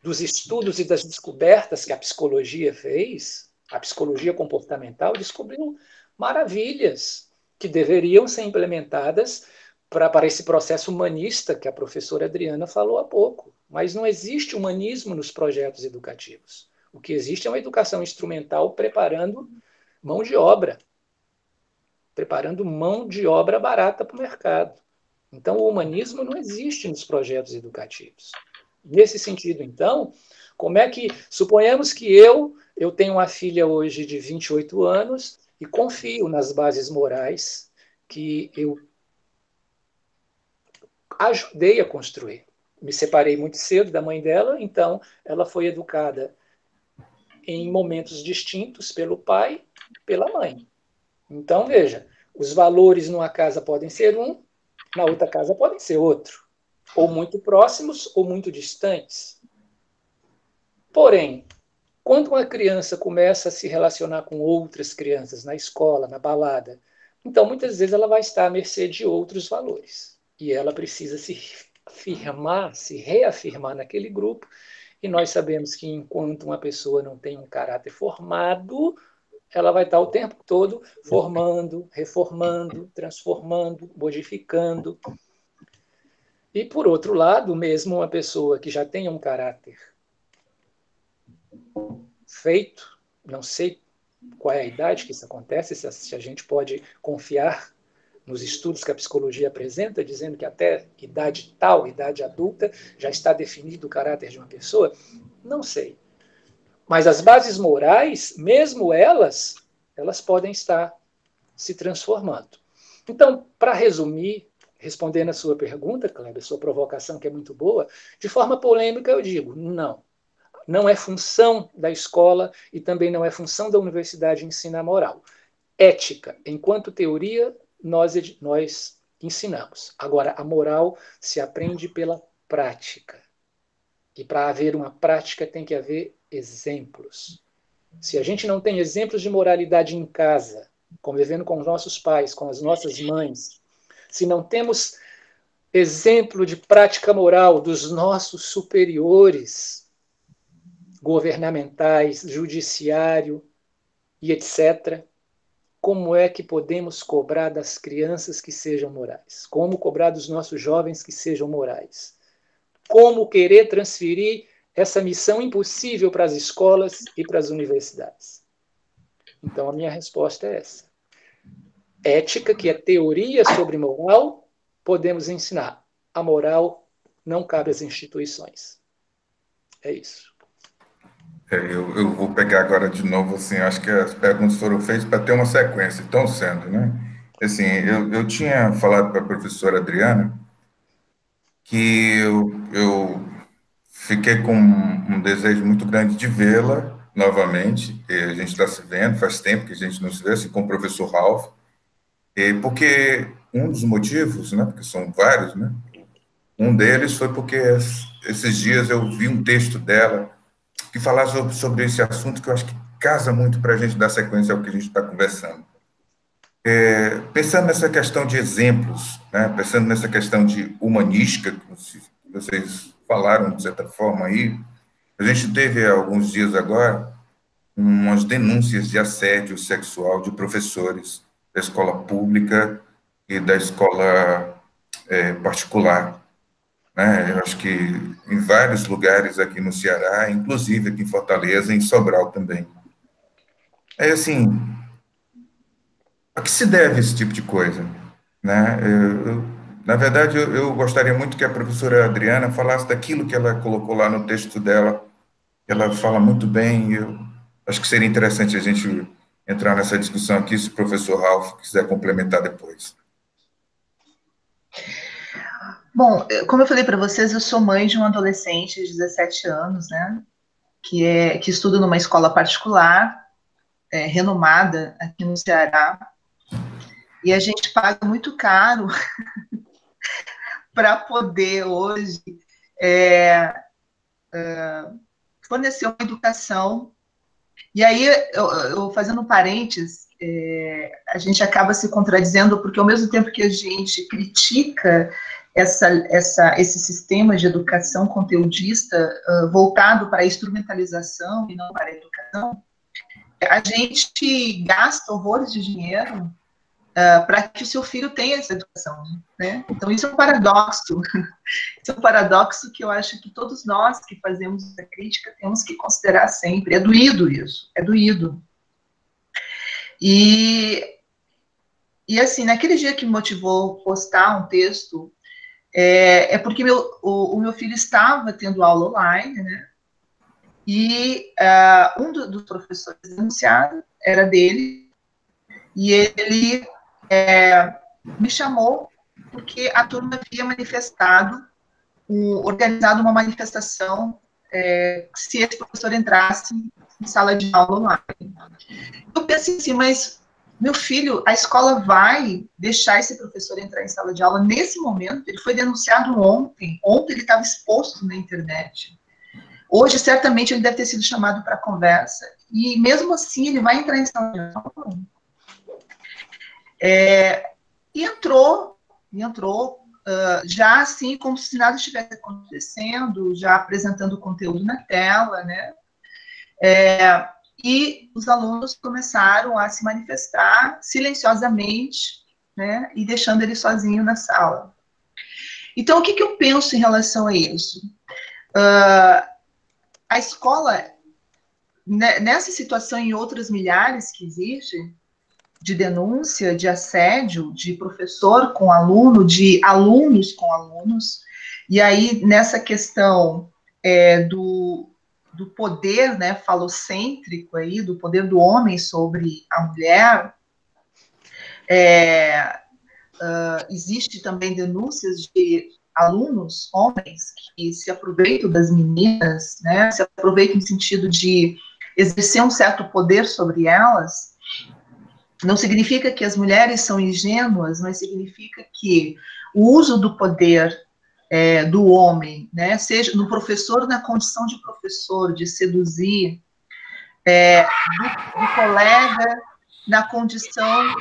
dos estudos e das descobertas que a psicologia fez, a psicologia comportamental, descobriu maravilhas que deveriam ser implementadas para esse processo humanista que a professora Adriana falou há pouco. Mas não existe humanismo nos projetos educativos. O que existe é uma educação instrumental preparando mão de obra barata para o mercado. Então, o humanismo não existe nos projetos educativos. Nesse sentido, então, como é que... Suponhamos que eu tenho uma filha hoje de 28 anos e confio nas bases morais que eu ajudei a construir. Me separei muito cedo da mãe dela, então ela foi educada em momentos distintos pelo pai, pela mãe. Então, veja, os valores numa casa podem ser um, na outra casa podem ser outro, ou muito próximos ou muito distantes. Porém, quando uma criança começa a se relacionar com outras crianças na escola, na balada, então muitas vezes ela vai estar à mercê de outros valores. E ela precisa se afirmar, se reafirmar naquele grupo. E nós sabemos que enquanto uma pessoa não tem um caráter formado, ela vai estar o tempo todo formando, reformando, transformando, modificando. E, por outro lado, mesmo uma pessoa que já tenha um caráter feito, não sei qual é a idade que isso acontece, se a gente pode confiar nos estudos que a psicologia apresenta, dizendo que até idade tal, idade adulta, já está definido o caráter de uma pessoa, não sei. Mas as bases morais, mesmo elas podem estar se transformando. Então, para resumir, respondendo a sua pergunta, Kleber, sua provocação que é muito boa, de forma polêmica eu digo, não é função da escola e também não é função da universidade ensinar moral. Ética, enquanto teoria, nós ensinamos. Agora, a moral se aprende pela prática. E para haver uma prática tem que haver exemplos. Se a gente não tem exemplos de moralidade em casa, convivendo com os nossos pais, com as nossas mães, se não temos exemplo de prática moral dos nossos superiores, governamentais, judiciário e etc., como é que podemos cobrar das crianças que sejam morais? Como cobrar dos nossos jovens que sejam morais? Como querer transferir essa missão impossível para as escolas e para as universidades? Então, a minha resposta é essa. Ética, que é teoria sobre moral, podemos ensinar. A moral não cabe às instituições. É isso. Eu vou pegar agora de novo, assim, acho que as perguntas foram feitas para ter uma sequência, estão sendo, né? Assim, eu tinha falado para a professora Adriana que eu fiquei com um desejo muito grande de vê-la novamente, e a gente está se vendo, faz tempo que a gente não se vê, assim, com o professor Ralph, porque um dos motivos, né, porque são vários, né, um deles foi porque esses dias eu vi um texto dela que falava sobre esse assunto que eu acho que casa muito para a gente dar sequência ao que a gente está conversando. Pensando nessa questão de exemplos, né, pensando nessa questão de humanística, que vocês falaram de certa forma aí, a gente teve alguns dias agora umas denúncias de assédio sexual de professores da escola pública e da escola particular, né? Eu acho que em vários lugares aqui no Ceará, inclusive aqui em Fortaleza, em Sobral também. É assim, a que se deve esse tipo de coisa, né? Na verdade, eu gostaria muito que a professora Adriana falasse daquilo que ela colocou lá no texto dela. Ela fala muito bem. Eu acho que seria interessante a gente entrar nessa discussão aqui, se o professor Ralph quiser complementar depois. Bom, como eu falei para vocês, eu sou mãe de um adolescente de 17 anos, né, que estuda numa escola particular, renomada aqui no Ceará, e a gente paga muito caro para poder hoje fornecer uma educação. E aí, eu fazendo um parênteses, a gente acaba se contradizendo, porque ao mesmo tempo que a gente critica esse sistema de educação conteudista voltado para a instrumentalização e não para a educação, a gente gasta horrores de dinheiro para que o seu filho tenha essa educação, né? Então, isso é um paradoxo. Isso é um paradoxo que eu acho que todos nós que fazemos a crítica temos que considerar sempre. É doído isso, é doído. E assim, naquele dia que me motivou postar um texto é porque o meu filho estava tendo aula online, né? E um dos professores denunciados era dele, e ele me chamou porque a turma havia organizado uma manifestação se esse professor entrasse em sala de aula online. Eu pensei assim, mas meu filho, a escola vai deixar esse professor entrar em sala de aula nesse momento? Ele foi denunciado ontem ele estava exposto na internet. Hoje, certamente, ele deve ter sido chamado para conversa, e mesmo assim ele vai entrar em sala de aula. E entrou, já assim, como se nada estivesse acontecendo, já apresentando conteúdo na tela, né? E os alunos começaram a se manifestar silenciosamente, né? E deixando ele sozinho na sala. Então, o que eu penso em relação a isso? A escola, nessa situação e em outras milhares que existem, de denúncia, de assédio, de professor com aluno, de alunos com alunos, e aí nessa questão do poder, né, falocêntrico aí, do poder do homem sobre a mulher, existe também denúncias de alunos, homens, que se aproveitam das meninas, né, se aproveitam no sentido de exercer um certo poder sobre elas. Não significa que as mulheres são ingênuas, mas significa que o uso do poder do homem, né, seja no professor na condição de professor, de seduzir, do colega na condição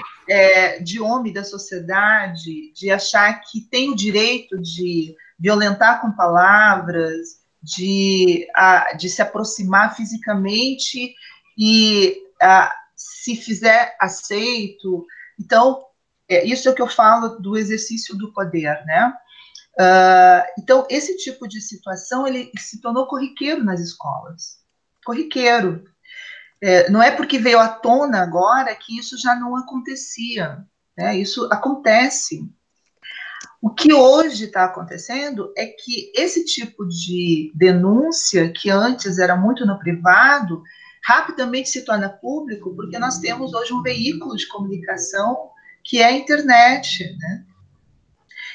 de homem da sociedade, de achar que tem o direito de violentar com palavras, de se aproximar fisicamente e se fizer aceito. Então, isso é o que eu falo do exercício do poder, né? Então, esse tipo de situação, ele se tornou corriqueiro nas escolas. Corriqueiro. Não é porque veio à tona agora que isso já não acontecia, né? Isso acontece. O que hoje está acontecendo é que esse tipo de denúncia, que antes era muito no privado, rapidamente se torna público, porque nós temos hoje um veículo de comunicação que é a internet, né?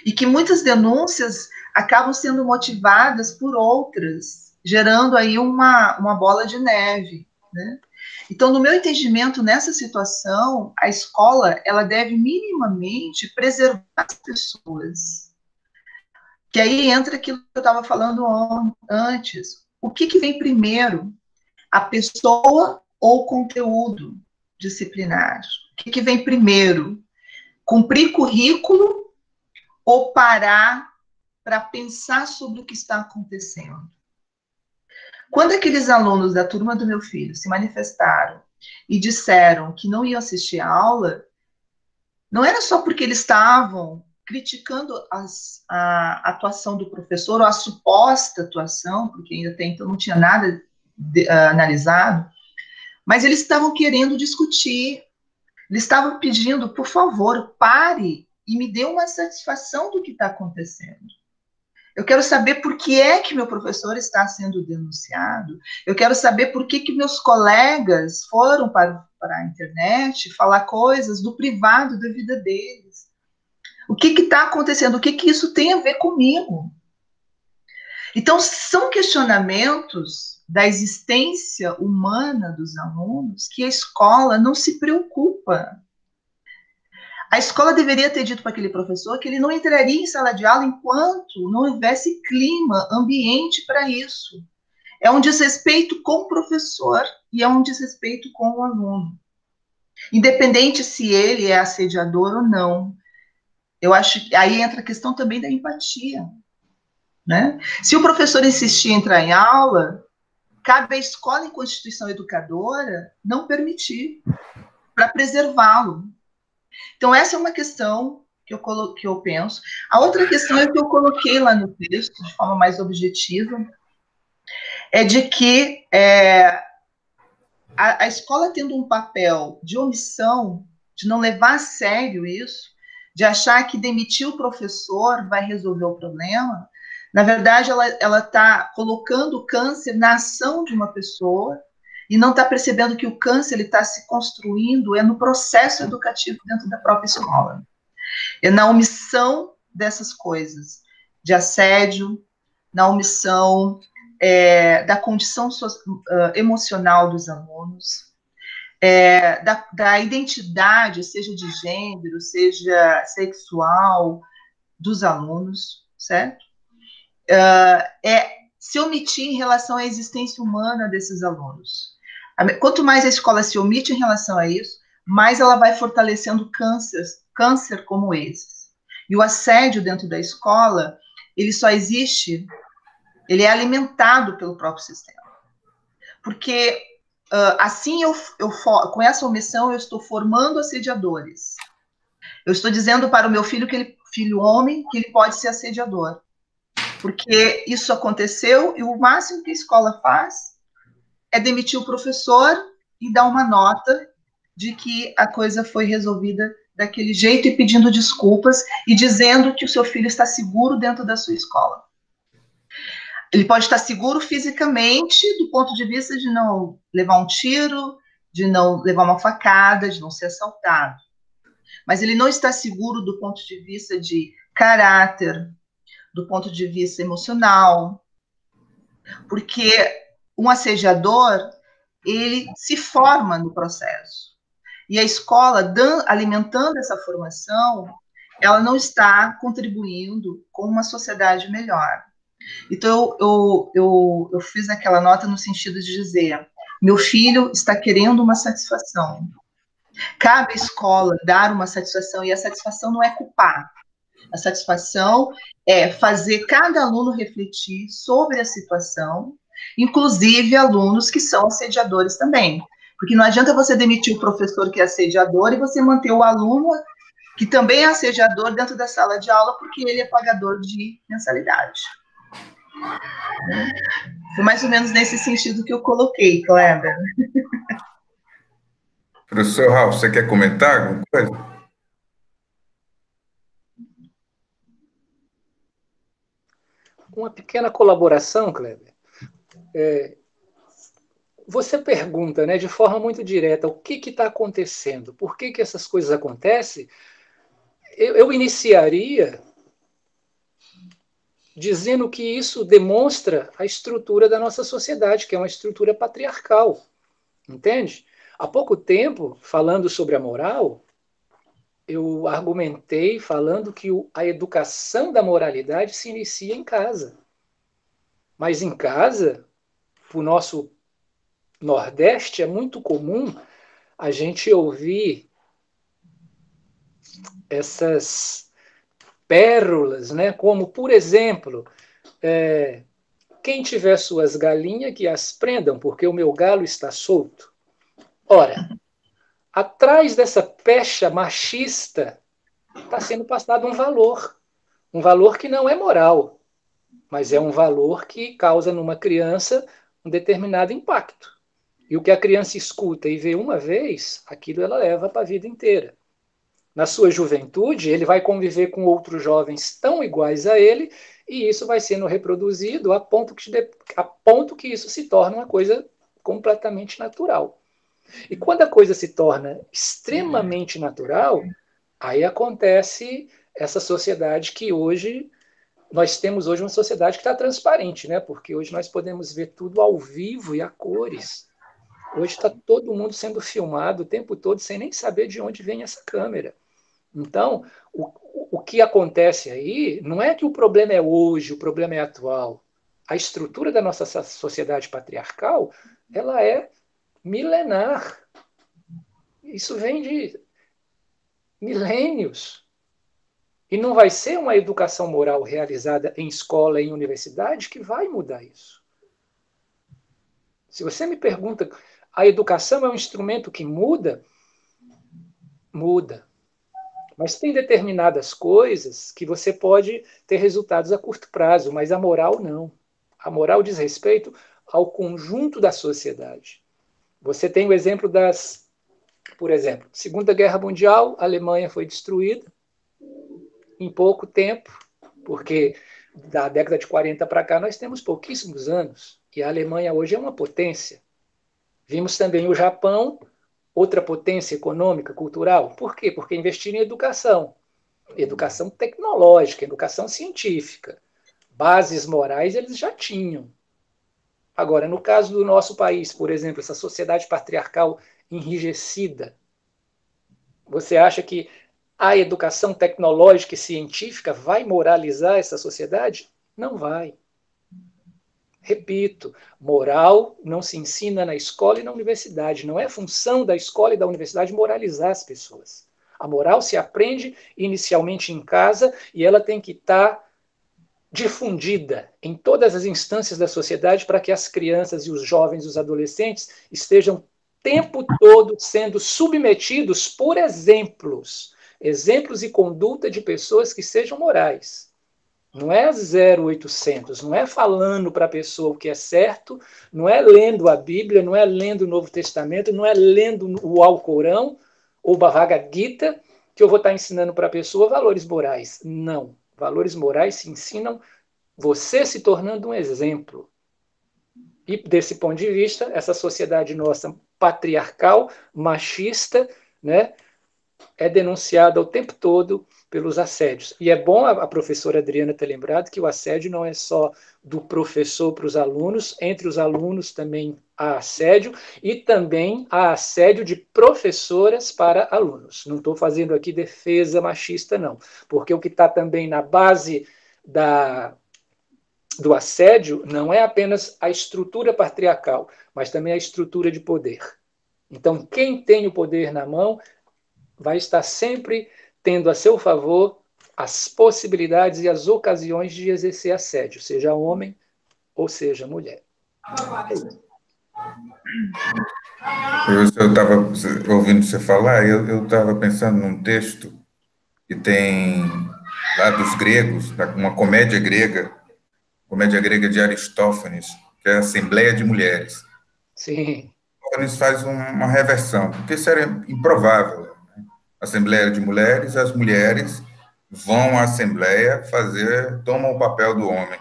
E que muitas denúncias acabam sendo motivadas por outras, gerando aí uma bola de neve, né? Então, no meu entendimento, nessa situação, a escola ela deve minimamente preservar as pessoas. Que aí entra aquilo que eu estava falando antes. O que vem primeiro? A pessoa ou o conteúdo disciplinar? O que vem primeiro? Cumprir currículo ou parar para pensar sobre o que está acontecendo? Quando aqueles alunos da turma do meu filho se manifestaram e disseram que não iam assistir a aula, não era só porque eles estavam criticando a atuação do professor, ou a suposta atuação, porque ainda até então não tinha nada analisado, mas eles estavam querendo discutir, eles estavam pedindo, por favor, pare e me dê uma satisfação do que está acontecendo. Eu quero saber por que é que meu professor está sendo denunciado. Eu quero saber por que meus colegas foram para a internet falar coisas do privado da vida deles. O que está acontecendo? O que isso tem a ver comigo? Então, são questionamentos da existência humana dos alunos que a escola não se preocupa. A escola deveria ter dito para aquele professor que ele não entraria em sala de aula enquanto não houvesse clima, ambiente para isso. É um desrespeito com o professor e é um desrespeito com o aluno. Independente se ele é assediador ou não. Eu acho que aí entra a questão também da empatia, né? Se o professor insistir em entrar em aula, cabe à escola, em constituição educadora, não permitir, para preservá-lo. Então, essa é uma questão que eu penso. A outra questão é que eu coloquei lá no texto, de forma mais objetiva, é de que a escola tendo um papel de omissão, de não levar a sério isso, de achar que demitir o professor vai resolver o problema, na verdade, ela está colocando o câncer na ação de uma pessoa e não está percebendo que o câncer está se construindo no processo educativo dentro da própria escola. É na omissão dessas coisas, de assédio, na omissão da condição emocional dos alunos, da identidade, seja de gênero, seja sexual, dos alunos, certo? Se omitir em relação à existência humana desses alunos. Quanto mais a escola se omite em relação a isso, mais ela vai fortalecendo câncer como esses. E o assédio dentro da escola, ele só existe, ele é alimentado pelo próprio sistema. Porque assim, com essa omissão, eu estou formando assediadores. Eu estou dizendo para o meu filho, filho homem, que ele pode ser assediador. Porque isso aconteceu e o máximo que a escola faz é demitir o professor e dar uma nota de que a coisa foi resolvida daquele jeito e pedindo desculpas e dizendo que o seu filho está seguro dentro da sua escola. Ele pode estar seguro fisicamente, do ponto de vista de não levar um tiro, de não levar uma facada, de não ser assaltado. Mas ele não está seguro do ponto de vista de caráter, do ponto de vista emocional, porque um assediador, ele se forma no processo. E a escola, alimentando essa formação, ela não está contribuindo com uma sociedade melhor. Então, eu fiz aquela nota no sentido de dizer, meu filho está querendo uma satisfação. Cabe à escola dar uma satisfação, e a satisfação não é culpar. A satisfação é fazer cada aluno refletir sobre a situação, inclusive alunos que são assediadores também. Porque não adianta você demitir o professor que é assediador e você manter o aluno que também é assediador dentro da sala de aula porque ele é pagador de mensalidade. Foi mais ou menos nesse sentido que eu coloquei, Kleber. Professor Ralf, você quer comentar alguma coisa? Uma pequena colaboração, Kleber. Você pergunta, né, de forma muito direta, o que está acontecendo? Por que essas coisas acontecem? Eu iniciaria dizendo que isso demonstra a estrutura da nossa sociedade, que é uma estrutura patriarcal, entende? Há pouco tempo, falando sobre a moral, eu argumentei falando que a educação da moralidade se inicia em casa. Mas em casa, para o nosso Nordeste, é muito comum a gente ouvir essas pérolas, né? Como, por exemplo, quem tiver suas galinhas, que as prendam, porque o meu galo está solto. Ora, atrás dessa pecha machista está sendo passado um valor que não é moral, mas é um valor que causa numa criança um determinado impacto. E o que a criança escuta e vê uma vez, aquilo ela leva para a vida inteira. Na sua juventude, ele vai conviver com outros jovens tão iguais a ele, e isso vai sendo reproduzido a ponto que isso se torna uma coisa completamente natural. E quando a coisa se torna extremamente natural, aí acontece essa sociedade que hoje, nós temos hoje uma sociedade que está transparente, né? Porque hoje nós podemos ver tudo ao vivo e a cores. Hoje está todo mundo sendo filmado o tempo todo sem nem saber de onde vem essa câmera. Então, o que acontece aí não é que o problema é hoje, o problema é atual. A estrutura da nossa sociedade patriarcal, ela é milenar. Isso vem de milênios. E não vai ser uma educação moral realizada em escola, em universidade, que vai mudar isso. Se você me pergunta, a educação é um instrumento que muda? Muda. Mas tem determinadas coisas que você pode ter resultados a curto prazo, mas a moral não. A moral diz respeito ao conjunto da sociedade. Você tem o exemplo por exemplo, Segunda Guerra Mundial, a Alemanha foi destruída, em pouco tempo, porque da década de 40 para cá nós temos pouquíssimos anos, e a Alemanha hoje é uma potência. Vimos também o Japão, outra potência econômica, cultural. Por quê? Porque investiram em educação. Educação tecnológica, educação científica. Bases morais eles já tinham. Agora, no caso do nosso país, por exemplo, essa sociedade patriarcal enrijecida, você acha que a educação tecnológica e científica vai moralizar essa sociedade? Não vai. Repito, moral não se ensina na escola e na universidade. Não é função da escola e da universidade moralizar as pessoas. A moral se aprende inicialmente em casa e ela tem que estar difundida em todas as instâncias da sociedade para que as crianças e os jovens e os adolescentes estejam o tempo todo sendo submetidos por exemplos e conduta de pessoas que sejam morais. Não é 0800, não é falando para a pessoa o que é certo, não é lendo a Bíblia, não é lendo o Novo Testamento, não é lendo o Alcorão ou o Bhagavad Gita que eu vou estar ensinando para a pessoa valores morais. Não. Valores morais se ensinam você se tornando um exemplo. E, desse ponto de vista, essa sociedade nossa patriarcal, machista, né, é denunciada o tempo todo pelos assédios. E é bom a professora Adriana ter lembrado que o assédio não é só do professor para os alunos, entre os alunos também há assédio, e também há assédio de professoras para alunos. Não estou fazendo aqui defesa machista, não, porque o que está também na base do assédio não é apenas a estrutura patriarcal, mas também a estrutura de poder. Então, quem tem o poder na mão vai estar sempre tendo a seu favor as possibilidades e as ocasiões de exercer assédio, seja homem ou seja mulher. Eu estava ouvindo você falar, eu estava pensando num texto que tem lá dos gregos, uma comédia grega de Aristófanes, que é a Assembleia de Mulheres. Sim. Aristófanes faz uma reversão, porque isso era improvável. Assembleia de Mulheres, as mulheres vão à Assembleia tomam o papel do homem.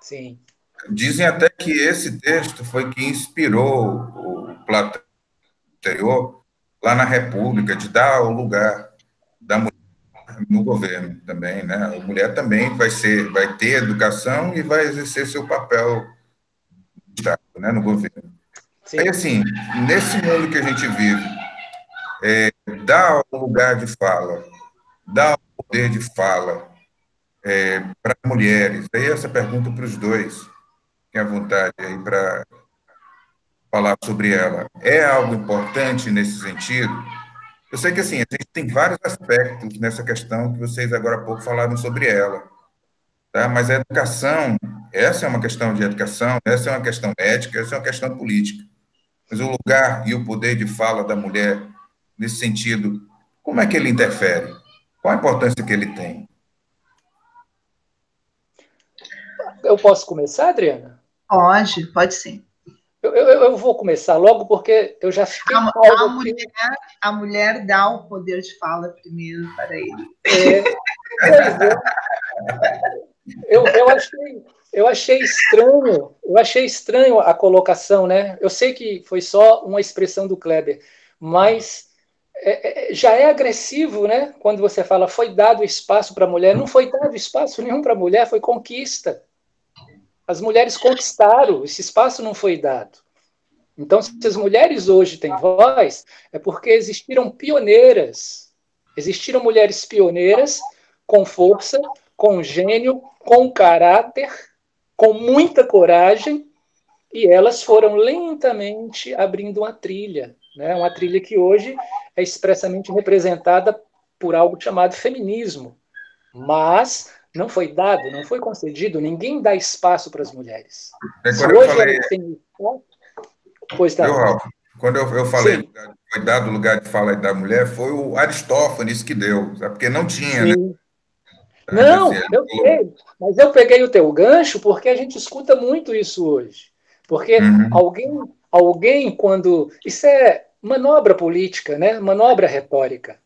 Sim. Dizem até que esse texto foi que inspirou o Platão anterior, lá na República, de dar o lugar da mulher no governo também, né? A mulher também vai ter educação e vai exercer seu papel de Estado, né, no governo. Sim. Aí, assim, nesse mundo que a gente vive, dá o lugar de fala, dá o poder de fala para mulheres. Aí essa pergunta para os dois, tem à vontade aí para falar sobre ela. É algo importante nesse sentido? Eu sei que, assim, a gente tem vários aspectos nessa questão que vocês agora há pouco falaram sobre ela, tá? Mas a educação, essa é uma questão de educação, essa é uma questão ética, essa é uma questão política. Mas o lugar e o poder de fala da mulher, nesse sentido, como é que ele interfere? Qual a importância que ele tem? Eu posso começar, Adriana? Pode sim. Eu vou começar logo porque eu já fiquei a mulher dá o poder de fala primeiro para ele. Eu achei estranho a colocação, né? Eu sei que foi só uma expressão do Kleber, mas já é agressivo, né? Quando você fala foi dado espaço para a mulher, não foi dado espaço nenhum para a mulher, foi conquista. As mulheres conquistaram, esse espaço não foi dado. Então, se as mulheres hoje têm voz, é porque existiram pioneiras. Existiram mulheres pioneiras com força, com gênio, com caráter, com muita coragem, e elas foram lentamente abrindo uma trilha, né? Uma trilha que hoje é expressamente representada por algo chamado feminismo. Mas não foi dado, não foi concedido, ninguém dá espaço para as mulheres. Se hoje elas têm espaço, pois tá. Quando eu falei foi dado o lugar de fala da mulher, foi o Aristófanes que deu, porque não tinha, né? Não, eu sei, mas eu peguei o teu gancho porque a gente escuta muito isso hoje. Porque alguém, quando... Isso é manobra política, né? Manobra retórica.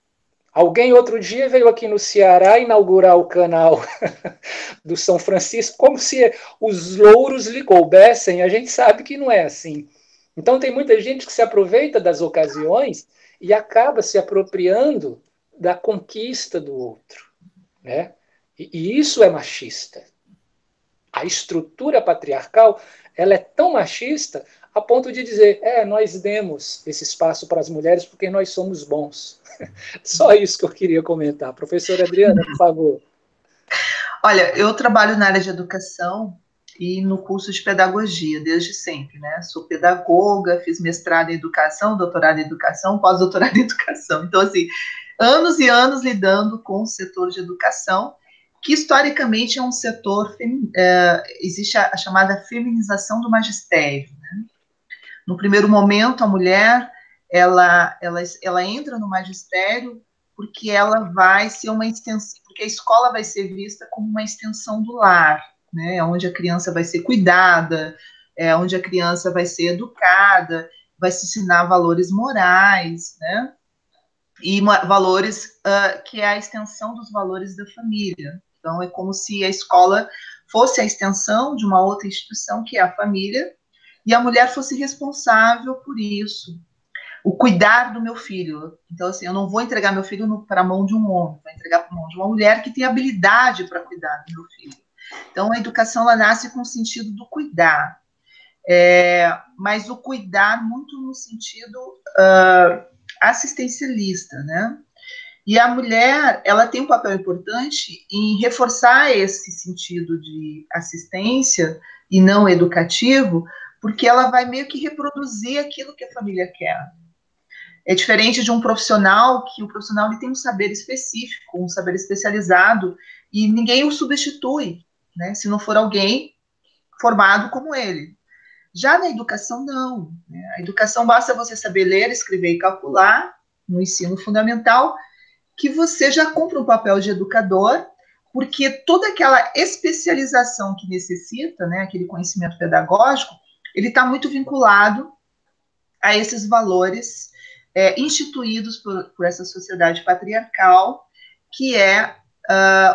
Alguém outro dia veio aqui no Ceará inaugurar o canal do São Francisco, como se os louros lhe coubessem. A gente sabe que não é assim. Então tem muita gente que se aproveita das ocasiões e acaba se apropriando da conquista do outro, né? E isso é machista. A estrutura patriarcal, ela é tão machista a ponto de dizer, nós demos esse espaço para as mulheres porque nós somos bons. Só isso que eu queria comentar. Professora Adriana, por favor. Olha, eu trabalho na área de educação e no curso de pedagogia, desde sempre, né? Sou pedagoga, fiz mestrado em educação, doutorado em educação, pós-doutorado em educação. Então, assim, anos e anos lidando com o setor de educação, que historicamente é um setor, existe a chamada feminização do magistério, né? No primeiro momento, a mulher, ela entra no magistério porque ela vai ser uma extensão, porque a escola vai ser vista como uma extensão do lar, né? Onde a criança vai ser cuidada, onde a criança vai ser educada, vai se ensinar valores morais, né? E valores que é a extensão dos valores da família. Então, é como se a escola fosse a extensão de uma outra instituição, que é a família, e a mulher fosse responsável por isso, o cuidar do meu filho. Então, assim, eu não vou entregar meu filho para a mão de um homem, vou entregar para a mão de uma mulher que tem habilidade para cuidar do meu filho. Então, a educação, ela nasce com o sentido do cuidar, mas o cuidar muito no sentido assistencialista, né? E a mulher, ela tem um papel importante em reforçar esse sentido de assistência e não educativo, porque ela vai meio que reproduzir aquilo que a família quer. É diferente de um profissional, que o profissional ele tem um saber específico, um saber especializado, e ninguém o substitui, né? Se não for alguém formado como ele. Já na educação, não. Né? A educação basta você saber ler, escrever e calcular, no ensino fundamental, que você já cumpre um papel de educador, porque toda aquela especialização que necessita, né, aquele conhecimento pedagógico, ele está muito vinculado a esses valores instituídos por essa sociedade patriarcal, que é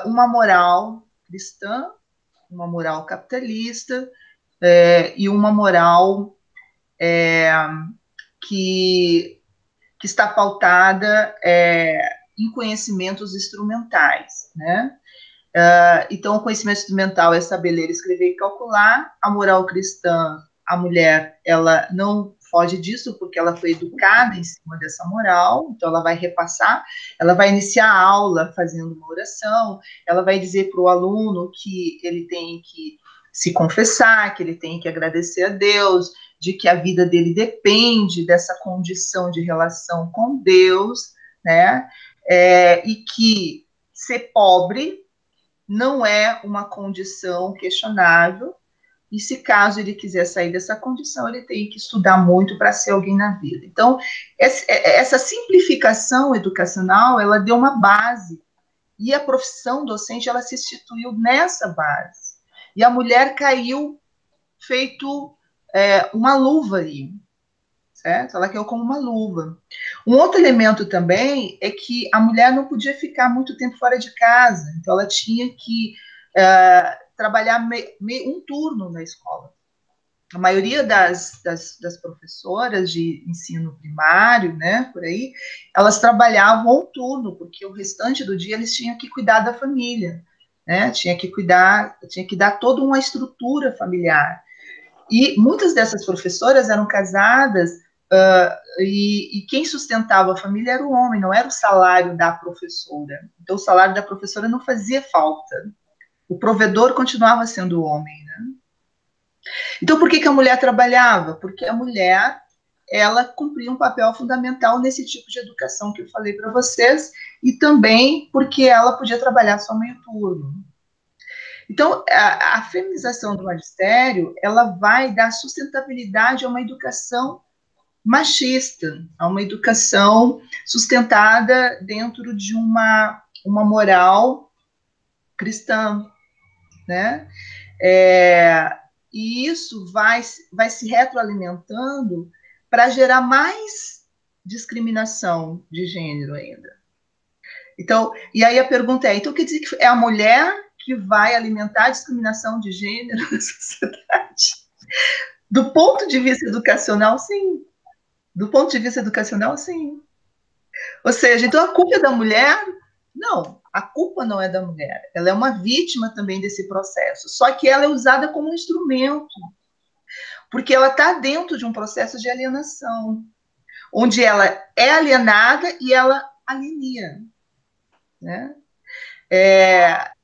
uma moral cristã, uma moral capitalista e uma moral que está pautada em conhecimentos instrumentais, né? Então, o conhecimento instrumental é saber ler, escrever e calcular. A moral cristã, a mulher, ela não foge disso, porque ela foi educada em cima dessa moral, então ela vai repassar, ela vai iniciar a aula fazendo uma oração, ela vai dizer para o aluno que ele tem que se confessar, que ele tem que agradecer a Deus, de que a vida dele depende dessa condição de relação com Deus, né? E que ser pobre não é uma condição questionável, e se caso ele quiser sair dessa condição, ele tem que estudar muito para ser alguém na vida. Então, essa simplificação educacional, ela deu uma base, e a profissão docente, ela se instituiu nessa base. E a mulher caiu feito uma luva aí, certo? Ela caiu como uma luva. Um outro elemento também é que a mulher não podia ficar muito tempo fora de casa, então ela tinha que trabalhar um turno na escola. A maioria das professoras de ensino primário, né, por aí, elas trabalhavam um turno, porque o restante do dia eles tinham que cuidar da família, né, tinha que dar toda uma estrutura familiar. E muitas dessas professoras eram casadas, e quem sustentava a família era o homem, não era o salário da professora. Então, o salário da professora não fazia falta. O provedor continuava sendo o homem, né? Então, por que a mulher trabalhava? Porque a mulher, ela cumpria um papel fundamental nesse tipo de educação que eu falei para vocês, e também porque ela podia trabalhar só meio turno. Então, a feminização do magistério, ela vai dar sustentabilidade a uma educação machista, a uma educação sustentada dentro de uma moral cristã, né? E isso vai se retroalimentando para gerar mais discriminação de gênero ainda. Então, e aí a pergunta é, então quer dizer que é a mulher que vai alimentar a discriminação de gênero na sociedade? Do ponto de vista educacional, sim. Do ponto de vista educacional, sim. Ou seja, então a culpa é da mulher? Não, a culpa não é da mulher. Ela é uma vítima também desse processo. Só que ela é usada como um instrumento, porque ela está dentro de um processo de alienação, onde ela é alienada e ela aliena, né?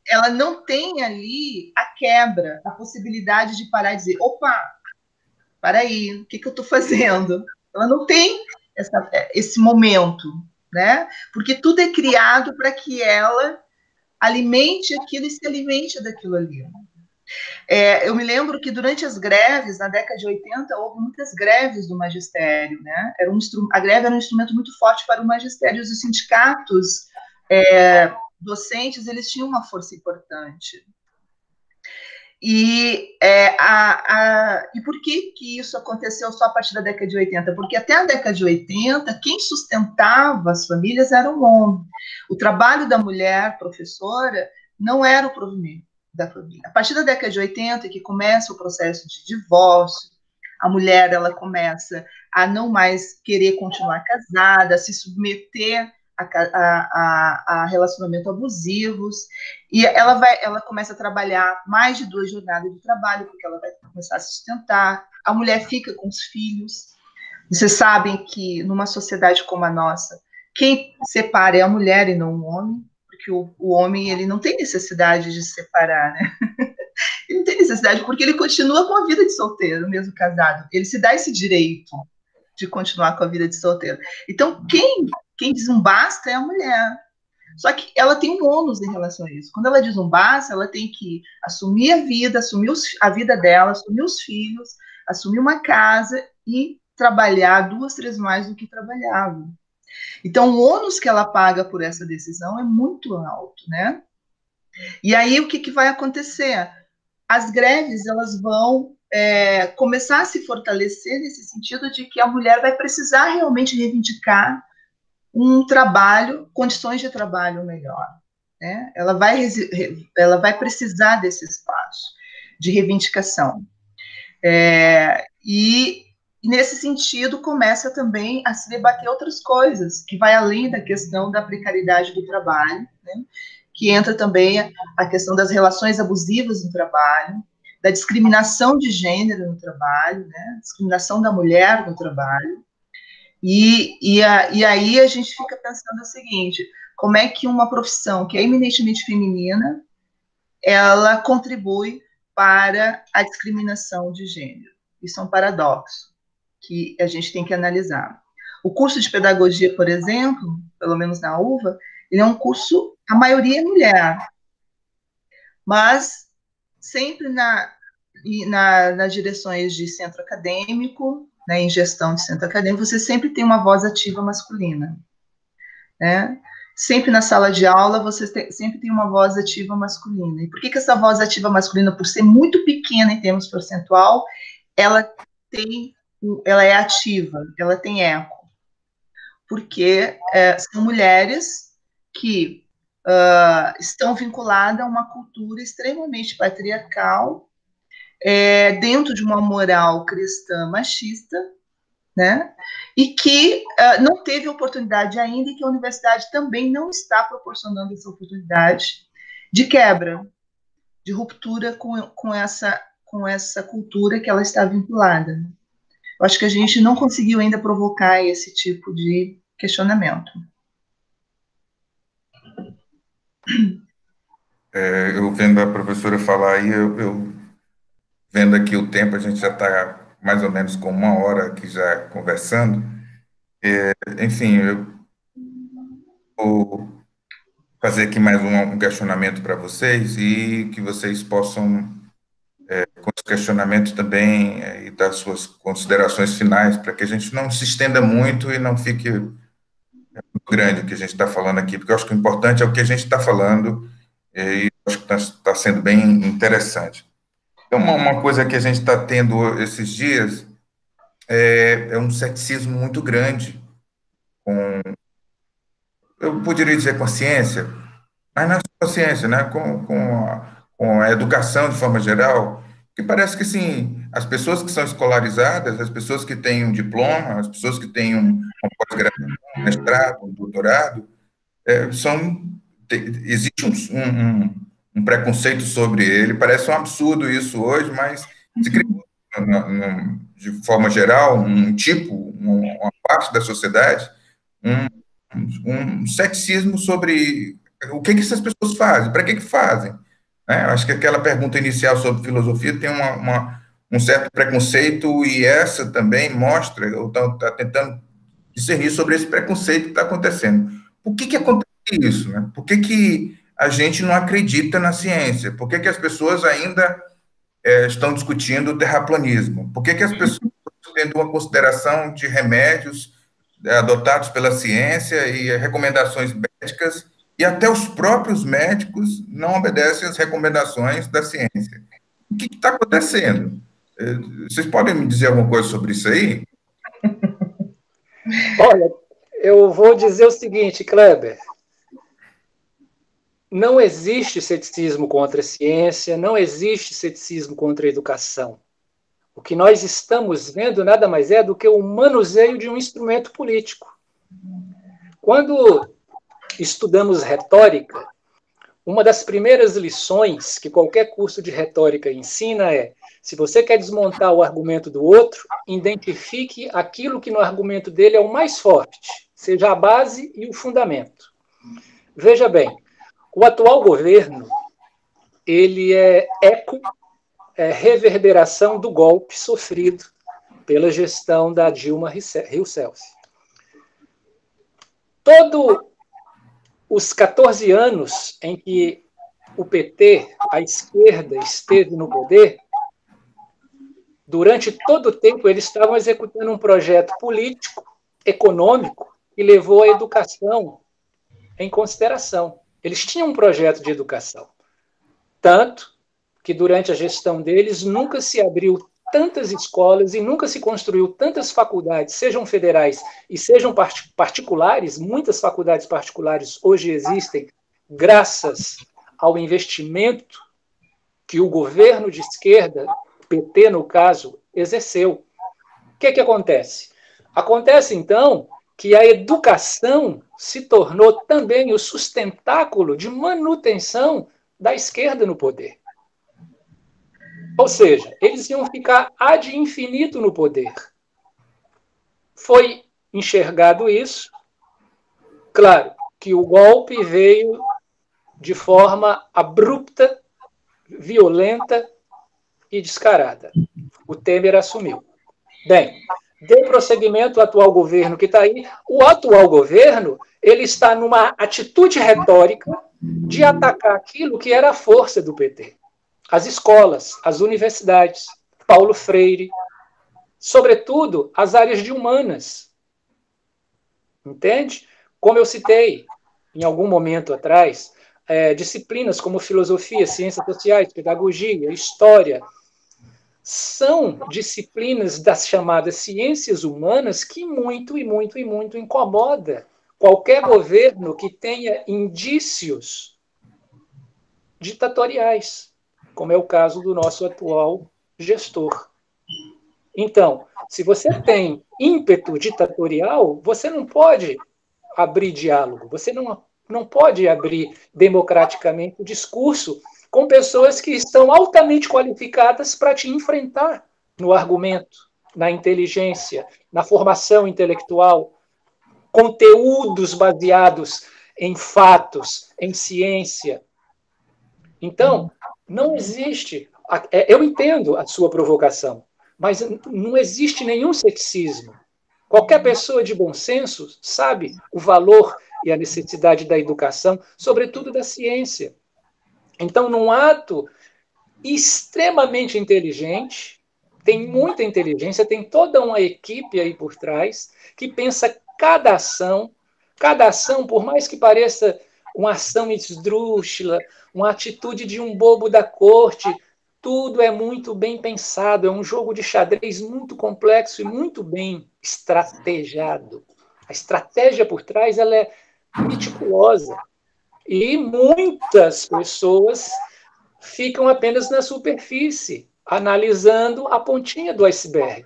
Ela não tem ali a quebra, a possibilidade de parar e dizer, opa, para aí, o que eu estou fazendo? Ela não tem esse momento, né? Porque tudo é criado para que ela alimente aquilo e se alimente daquilo ali. Eu me lembro que durante as greves, na década de 80, houve muitas greves do magistério, né? A greve era um instrumento muito forte para o magistério, e os sindicatos docentes, eles tinham uma força importante. E por que isso aconteceu só a partir da década de 80? Porque até a década de 80, quem sustentava as famílias era o homem. O trabalho da mulher professora não era o provimento da família. A partir da década de 80, que começa o processo de divórcio, a mulher ela começa a não mais querer continuar casada, a se submeter a relacionamentos abusivos, e ela começa a trabalhar mais de 2 jornadas de trabalho, porque ela vai começar a se sustentar, a mulher fica com os filhos. Vocês sabem que numa sociedade como a nossa, quem separa é a mulher e não o homem, porque o homem ele não tem necessidade de se separar, né? Ele não tem necessidade, porque ele continua com a vida de solteiro, mesmo casado. Ele se dá esse direito de continuar com a vida de solteiro. Então, quem diz um basta é a mulher. Só que ela tem um ônus em relação a isso. Quando ela diz um basta, ela tem que assumir a vida, assumir a vida dela, assumir os filhos, assumir uma casa e trabalhar 2, 3 mais do que trabalhava. Então, o ônus que ela paga por essa decisão é muito alto, né? E aí, o que vai acontecer? As greves, elas vão começar a se fortalecer nesse sentido de que a mulher vai precisar realmente reivindicar um trabalho, condições de trabalho melhor, né? Ela vai precisar desse espaço de reivindicação. E nesse sentido começa também a se debater outras coisas, que vai além da questão da precariedade do trabalho, né? Que entra também a questão das relações abusivas no trabalho, da discriminação de gênero no trabalho, né? Discriminação da mulher no trabalho. E aí a gente fica pensando o seguinte, como é que uma profissão que é eminentemente feminina, ela contribui para a discriminação de gênero? Isso é um paradoxo que a gente tem que analisar. O curso de pedagogia, por exemplo, pelo menos na UVA, ele é um curso, a maioria é mulher, mas sempre nas direções de centro acadêmico, né, em gestão de centro acadêmico, você sempre tem uma voz ativa masculina, né? Sempre na sala de aula, você sempre tem uma voz ativa masculina. E por que essa voz ativa masculina, por ser muito pequena em termos percentual, ela é ativa, ela tem eco? Porque são mulheres que estão vinculadas a uma cultura extremamente patriarcal, dentro de uma moral cristã machista, né? E que não teve oportunidade ainda, e que a universidade também não está proporcionando essa oportunidade de quebra, de ruptura com essa cultura que ela está vinculada. Eu acho que a gente não conseguiu ainda provocar esse tipo de questionamento. Eu vendo a professora falar aí, eu vendo aqui o tempo, a gente já está mais ou menos com 1 hora aqui já conversando. Enfim, eu vou fazer aqui mais um questionamento para vocês e que vocês possam, com os questionamentos também, e dar suas considerações finais, para que a gente não se estenda muito e não fique muito grande o que a gente está falando aqui, porque eu acho que o importante é o que a gente está falando, e eu acho que está sendo bem interessante. Então, uma coisa que a gente está tendo esses dias é um ceticismo muito grande com eu poderia dizer com a ciência, mas não é só com a ciência, né? Com a educação de forma geral, que parece que, sim, as pessoas que são escolarizadas, as pessoas que têm um diploma, as pessoas que têm uma pós-graduação, um mestrado, um doutorado, existe um preconceito sobre ele. Parece um absurdo isso hoje, mas se criou, de forma geral, uma parte da sociedade, um, um ceticismo sobre o que essas pessoas fazem, para que fazem. Né? Eu acho que aquela pergunta inicial sobre filosofia tem um certo preconceito, e essa também mostra, ou está tentando discernir sobre esse preconceito que está acontecendo. Por que acontece isso? Né? Por que a gente não acredita na ciência? Por que as pessoas ainda estão discutindo o terraplanismo? Por que as pessoas estão tendo uma consideração de remédios adotados pela ciência e recomendações médicas, e até os próprios médicos não obedecem às recomendações da ciência? O que está acontecendo? Vocês podem me dizer alguma coisa sobre isso aí? Olha, eu vou dizer o seguinte, Kleber. Não existe ceticismo contra a ciência, não existe ceticismo contra a educação. O que nós estamos vendo nada mais é do que o manuseio de um instrumento político. Quando estudamos retórica, uma das primeiras lições que qualquer curso de retórica ensina é: se você quer desmontar o argumento do outro, identifique aquilo que no argumento dele é o mais forte, seja a base e o fundamento. Veja bem, o atual governo, ele é reverberação do golpe sofrido pela gestão da Dilma Rousseff. Todos os 14 anos em que o PT, a esquerda, esteve no poder, durante todo o tempo eles estavam executando um projeto político, econômico, que levou a educação em consideração. Eles tinham um projeto de educação. Tanto que durante a gestão deles nunca se abriu tantas escolas e nunca se construiu tantas faculdades, sejam federais e sejam particulares. Muitas faculdades particulares hoje existem graças ao investimento que o governo de esquerda, PT no caso, exerceu. O que acontece? Acontece, então, que a educação se tornou também o sustentáculo de manutenção da esquerda no poder. Ou seja, eles iam ficar ad infinito no poder. Foi enxergado isso. Claro que o golpe veio de forma abrupta, violenta e descarada. O Temer assumiu. Bem, deu prosseguimento ao atual governo que está aí. O atual governo, ele está numa atitude retórica de atacar aquilo que era a força do PT. As escolas, as universidades, Paulo Freire, sobretudo as áreas de humanas. Entende? Como eu citei em algum momento atrás, disciplinas como filosofia, ciências sociais, pedagogia, história, são disciplinas das chamadas ciências humanas que muito incomoda qualquer governo que tenha indícios ditatoriais, como é o caso do nosso atual gestor. Então, se você tem ímpeto ditatorial, você não pode abrir diálogo, você não pode abrir democraticamente o discurso com pessoas que estão altamente qualificadas para te enfrentar no argumento, na inteligência, na formação intelectual, conteúdos baseados em fatos, em ciência. Então, não existe... Eu entendo a sua provocação, mas não existe nenhum ceticismo. Qualquer pessoa de bom senso sabe o valor e a necessidade da educação, sobretudo da ciência. Então, num ato extremamente inteligente, tem muita inteligência, tem toda uma equipe aí por trás que pensa cada ação, por mais que pareça uma ação esdrúxula, uma atitude de um bobo da corte, tudo é muito bem pensado, é um jogo de xadrez muito complexo e muito bem estrategiado. A estratégia por trás ela é meticulosa. E muitas pessoas ficam apenas na superfície, analisando a pontinha do iceberg,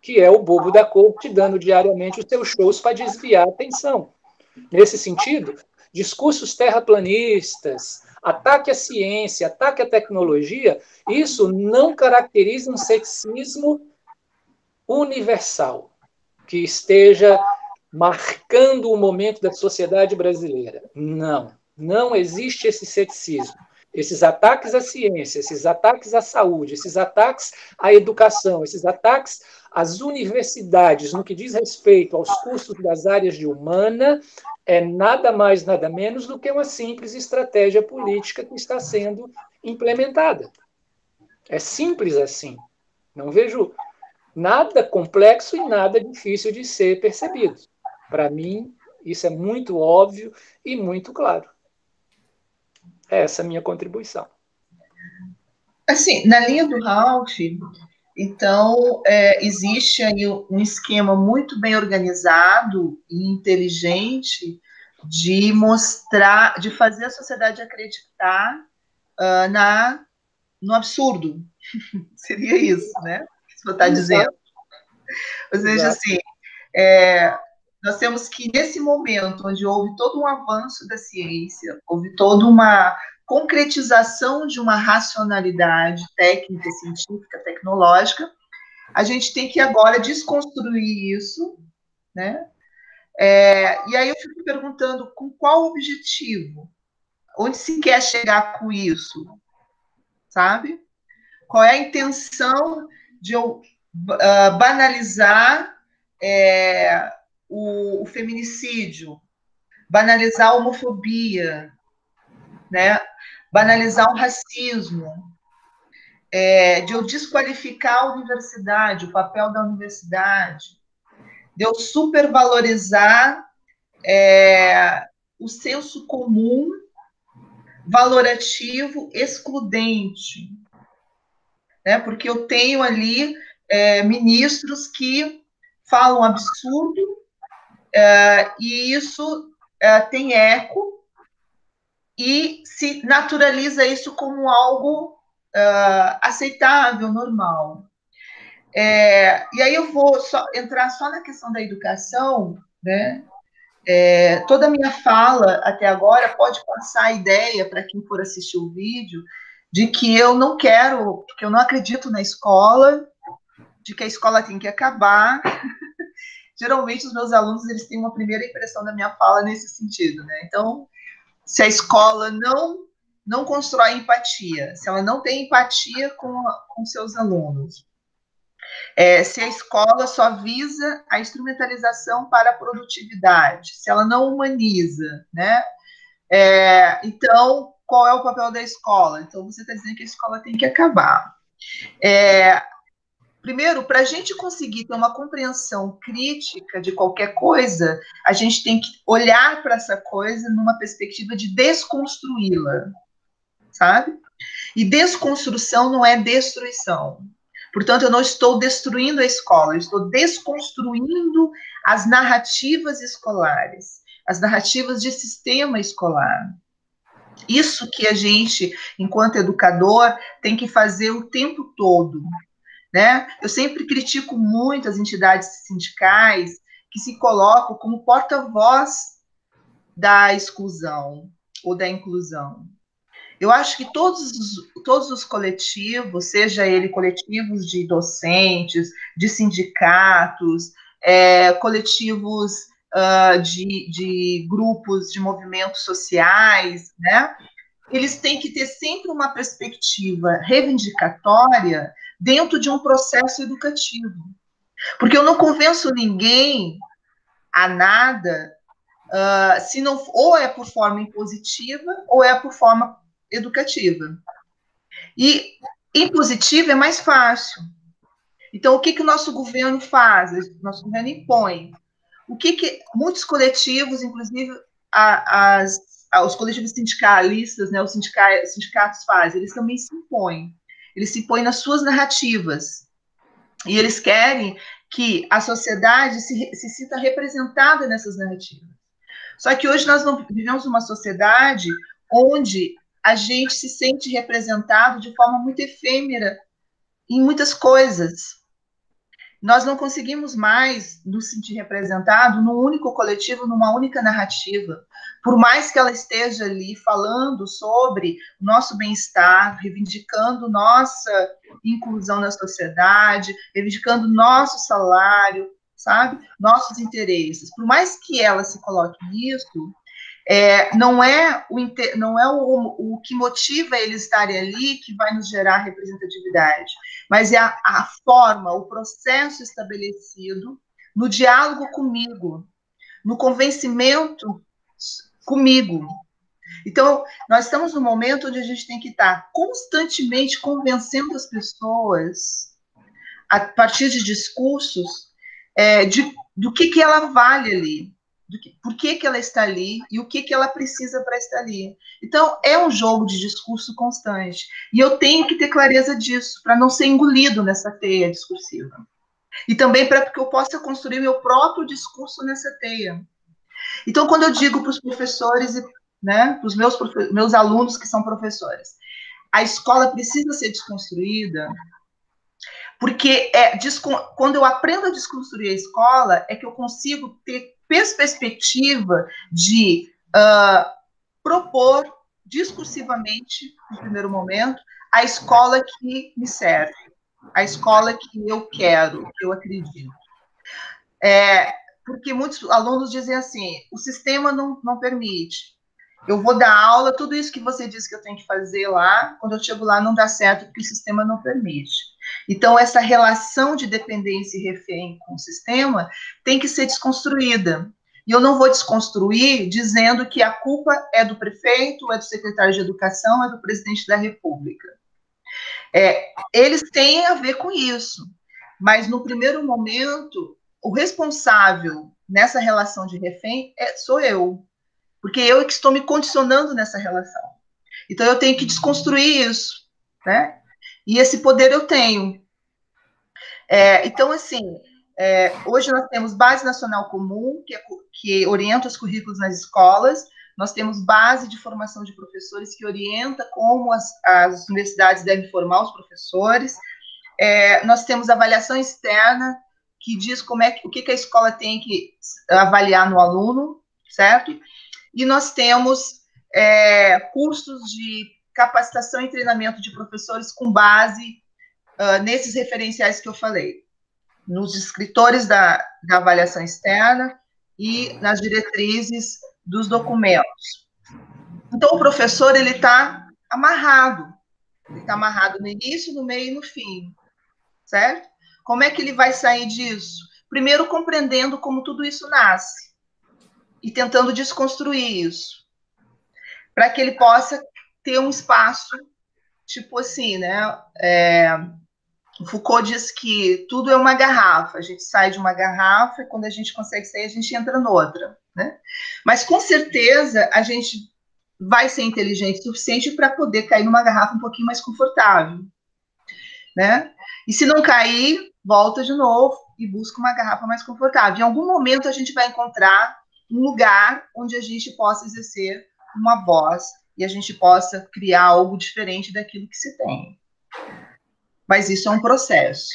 que é o bobo da corte dando diariamente os seus shows para desviar a atenção. Nesse sentido, discursos terraplanistas, ataque à ciência, ataque à tecnologia, isso não caracteriza um ceticismo universal, que esteja marcando o momento da sociedade brasileira. Não existe esse ceticismo. Esses ataques à ciência, esses ataques à saúde, esses ataques à educação, esses ataques às universidades, no que diz respeito aos cursos das áreas de humana, é nada mais, nada menos do que uma simples estratégia política que está sendo implementada. É simples assim. Não vejo nada complexo e nada difícil de ser percebido. Para mim, isso é muito óbvio e muito claro. Essa é a minha contribuição. Assim, na linha do Ralph, então, existe aí um esquema muito bem organizado e inteligente de mostrar, de fazer a sociedade acreditar no absurdo. Seria isso, né? Que você está dizendo. Ou seja, assim, nós temos que, nesse momento onde houve todo um avanço da ciência, houve toda uma concretização de uma racionalidade técnica, científica, tecnológica, a gente tem que agora desconstruir isso, né? E aí eu fico perguntando com qual objetivo? Onde se quer chegar com isso? Sabe? Qual é a intenção de eu banalizar o feminicídio, banalizar a homofobia, né? Banalizar o racismo, de eu desqualificar a universidade, o papel da universidade, de eu supervalorizar o senso comum, valorativo, excludente, né? Porque eu tenho ali ministros que falam absurdo, e isso tem eco, e se naturaliza isso como algo aceitável, normal. E aí eu vou entrar só na questão da educação, né? Toda a minha fala até agora pode passar a ideia para quem for assistir o vídeo de que eu não quero, que eu não acredito na escola, de que a escola tem que acabar. Geralmente os meus alunos eles têm uma primeira impressão da minha fala nesse sentido, né? Então, se a escola não constrói empatia, se ela não tem empatia com seus alunos, se a escola só visa a instrumentalização para a produtividade, se ela não humaniza, né? Então, qual é o papel da escola? Então, você está dizendo que a escola tem que acabar. Primeiro, para a gente conseguir ter uma compreensão crítica de qualquer coisa, a gente tem que olhar para essa coisa numa perspectiva de desconstruí-la, sabe? E desconstrução não é destruição. Portanto, eu não estou destruindo a escola, eu estou desconstruindo as narrativas escolares, as narrativas de sistema escolar. Isso que a gente, enquanto educador, tem que fazer o tempo todo, né? Eu sempre critico muito as entidades sindicais que se colocam como porta-voz da exclusão ou da inclusão. Eu acho que todos os coletivos, seja ele coletivos de docentes, de sindicatos, coletivos de grupos de movimentos sociais, né? Eles têm que ter sempre uma perspectiva reivindicatória dentro de um processo educativo. Porque eu não convenço ninguém a nada, se não, ou é por forma impositiva, ou é por forma educativa. E impositiva é mais fácil. Então, o que o nosso governo faz? O nosso governo impõe. O que muitos coletivos, inclusive os coletivos sindicalistas, né, os sindicatos fazem, eles também se impõem. Eles se impõem nas suas narrativas. E eles querem que a sociedade se sinta representada nessas narrativas. Só que hoje nós não vivemos numa sociedade onde a gente se sente representado de forma muito efêmera em muitas coisas. Nós não conseguimos mais nos sentir representado num único coletivo, numa única narrativa. Por mais que ela esteja ali falando sobre o nosso bem-estar, reivindicando nossa inclusão na sociedade, reivindicando nosso salário, sabe? Nossos interesses. Por mais que ela se coloque nisso, não é o que motiva eles estarem ali que vai nos gerar representatividade, mas é a forma, o processo estabelecido no diálogo comigo, no convencimento comigo. Então, nós estamos num momento onde a gente tem que estar constantemente convencendo as pessoas, a partir de discursos, do que ela vale ali, por que ela está ali e o que ela precisa para estar ali. Então, é um jogo de discurso constante. E eu tenho que ter clareza disso, para não ser engolido nessa teia discursiva. E também para que eu possa construir meu próprio discurso nessa teia. Então, quando eu digo para os professores, né, para os meus alunos que são professores, a escola precisa ser desconstruída, porque quando eu aprendo a desconstruir a escola, é que eu consigo ter perspectiva de propor discursivamente, no primeiro momento, a escola que me serve, a escola que eu quero, que eu acredito. Porque muitos alunos dizem assim, o sistema não permite. Eu vou dar aula, tudo isso que você disse que eu tenho que fazer lá, quando eu chego lá não dá certo, porque o sistema não permite. Então, essa relação de dependência e refém com o sistema tem que ser desconstruída. E eu não vou desconstruir dizendo que a culpa é do prefeito, é do secretário de educação, é do presidente da República. Eles têm a ver com isso. Mas, no primeiro momento, o responsável nessa relação de refém sou eu. Porque eu que estou me condicionando nessa relação. Então, eu tenho que desconstruir isso, né? E esse poder eu tenho. Então, assim, hoje nós temos Base Nacional Comum, que orienta os currículos nas escolas, nós temos Base de Formação de Professores, que orienta como as universidades devem formar os professores, nós temos Avaliação Externa, que diz o que a escola tem que avaliar no aluno, certo? E nós temos cursos de capacitação e treinamento de professores com base nesses referenciais que eu falei, nos escritores da avaliação externa e nas diretrizes dos documentos. Então, o professor ele está amarrado no início, no meio e no fim, certo? Como é que ele vai sair disso? Primeiro, compreendendo como tudo isso nasce e tentando desconstruir isso, para que ele possa ter um espaço, tipo assim, né? O Foucault diz que tudo é uma garrafa, a gente sai de uma garrafa e quando a gente consegue sair, a gente entra noutra, né? Mas com certeza a gente vai ser inteligente o suficiente para poder cair numa garrafa um pouquinho mais confortável, né? E se não cair, volta de novo e busca uma garrafa mais confortável. Em algum momento a gente vai encontrar um lugar onde a gente possa exercer uma voz e a gente possa criar algo diferente daquilo que se tem. Mas isso é um processo.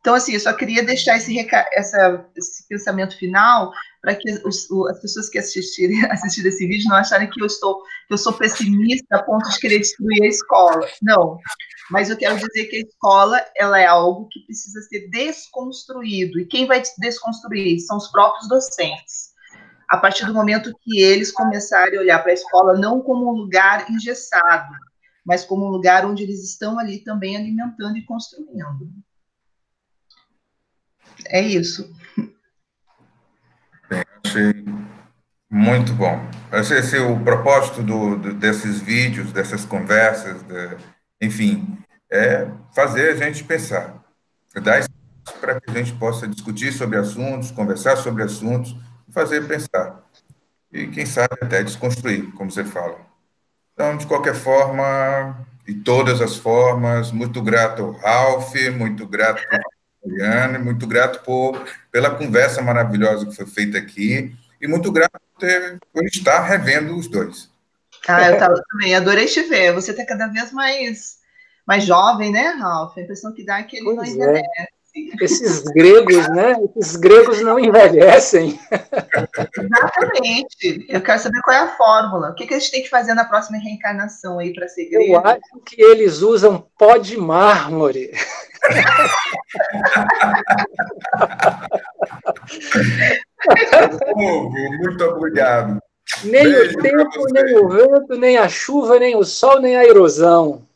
Então, assim, eu só queria deixar esse pensamento final para que as pessoas que assistirem esse vídeo não acharem que eu sou pessimista a ponto de querer destruir a escola. Não. Mas eu quero dizer que a escola ela é algo que precisa ser desconstruído. E quem vai desconstruir são os próprios docentes. A partir do momento que eles começarem a olhar para a escola não como um lugar engessado, mas como um lugar onde eles estão ali também alimentando e construindo. É isso. Bem, achei muito bom. Esse é o propósito desses vídeos, dessas conversas, enfim, é fazer a gente pensar, dar espaço para que a gente possa discutir sobre assuntos, conversar sobre assuntos, fazer pensar. E, quem sabe, até desconstruir, como você fala. Então, de qualquer forma, de todas as formas, muito grato ao Ralph, muito grato por Mariana, muito grato pela conversa maravilhosa que foi feita aqui, e muito grato por estar revendo os dois. Eu também adorei te ver. Você está cada vez mais jovem, né, Ralf? A impressão que dá é que ele não envelhece. Esses gregos, né? Esses gregos não envelhecem. Exatamente. Eu quero saber qual é a fórmula. O que a gente tem que fazer na próxima reencarnação aí para ser grego? Eu acho que eles usam pó de mármore. Muito obrigado. Nem beijo o tempo, nem o vento, nem a chuva, nem o sol, nem a erosão.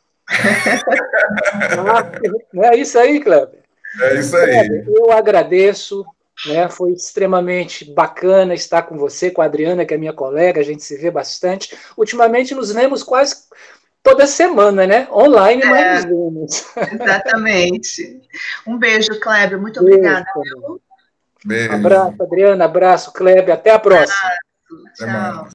É isso aí, Kleber. É isso aí. Kleber, eu agradeço, né? Foi extremamente bacana estar com você, com a Adriana, que é minha colega, a gente se vê bastante. Ultimamente nos vemos quase toda semana, né? Online, mas nos vemos. Exatamente. Um beijo, Kleber. Muito obrigada. Beijo. Abraço, Adriana. Abraço, Kleber. Até a próxima. Tchau.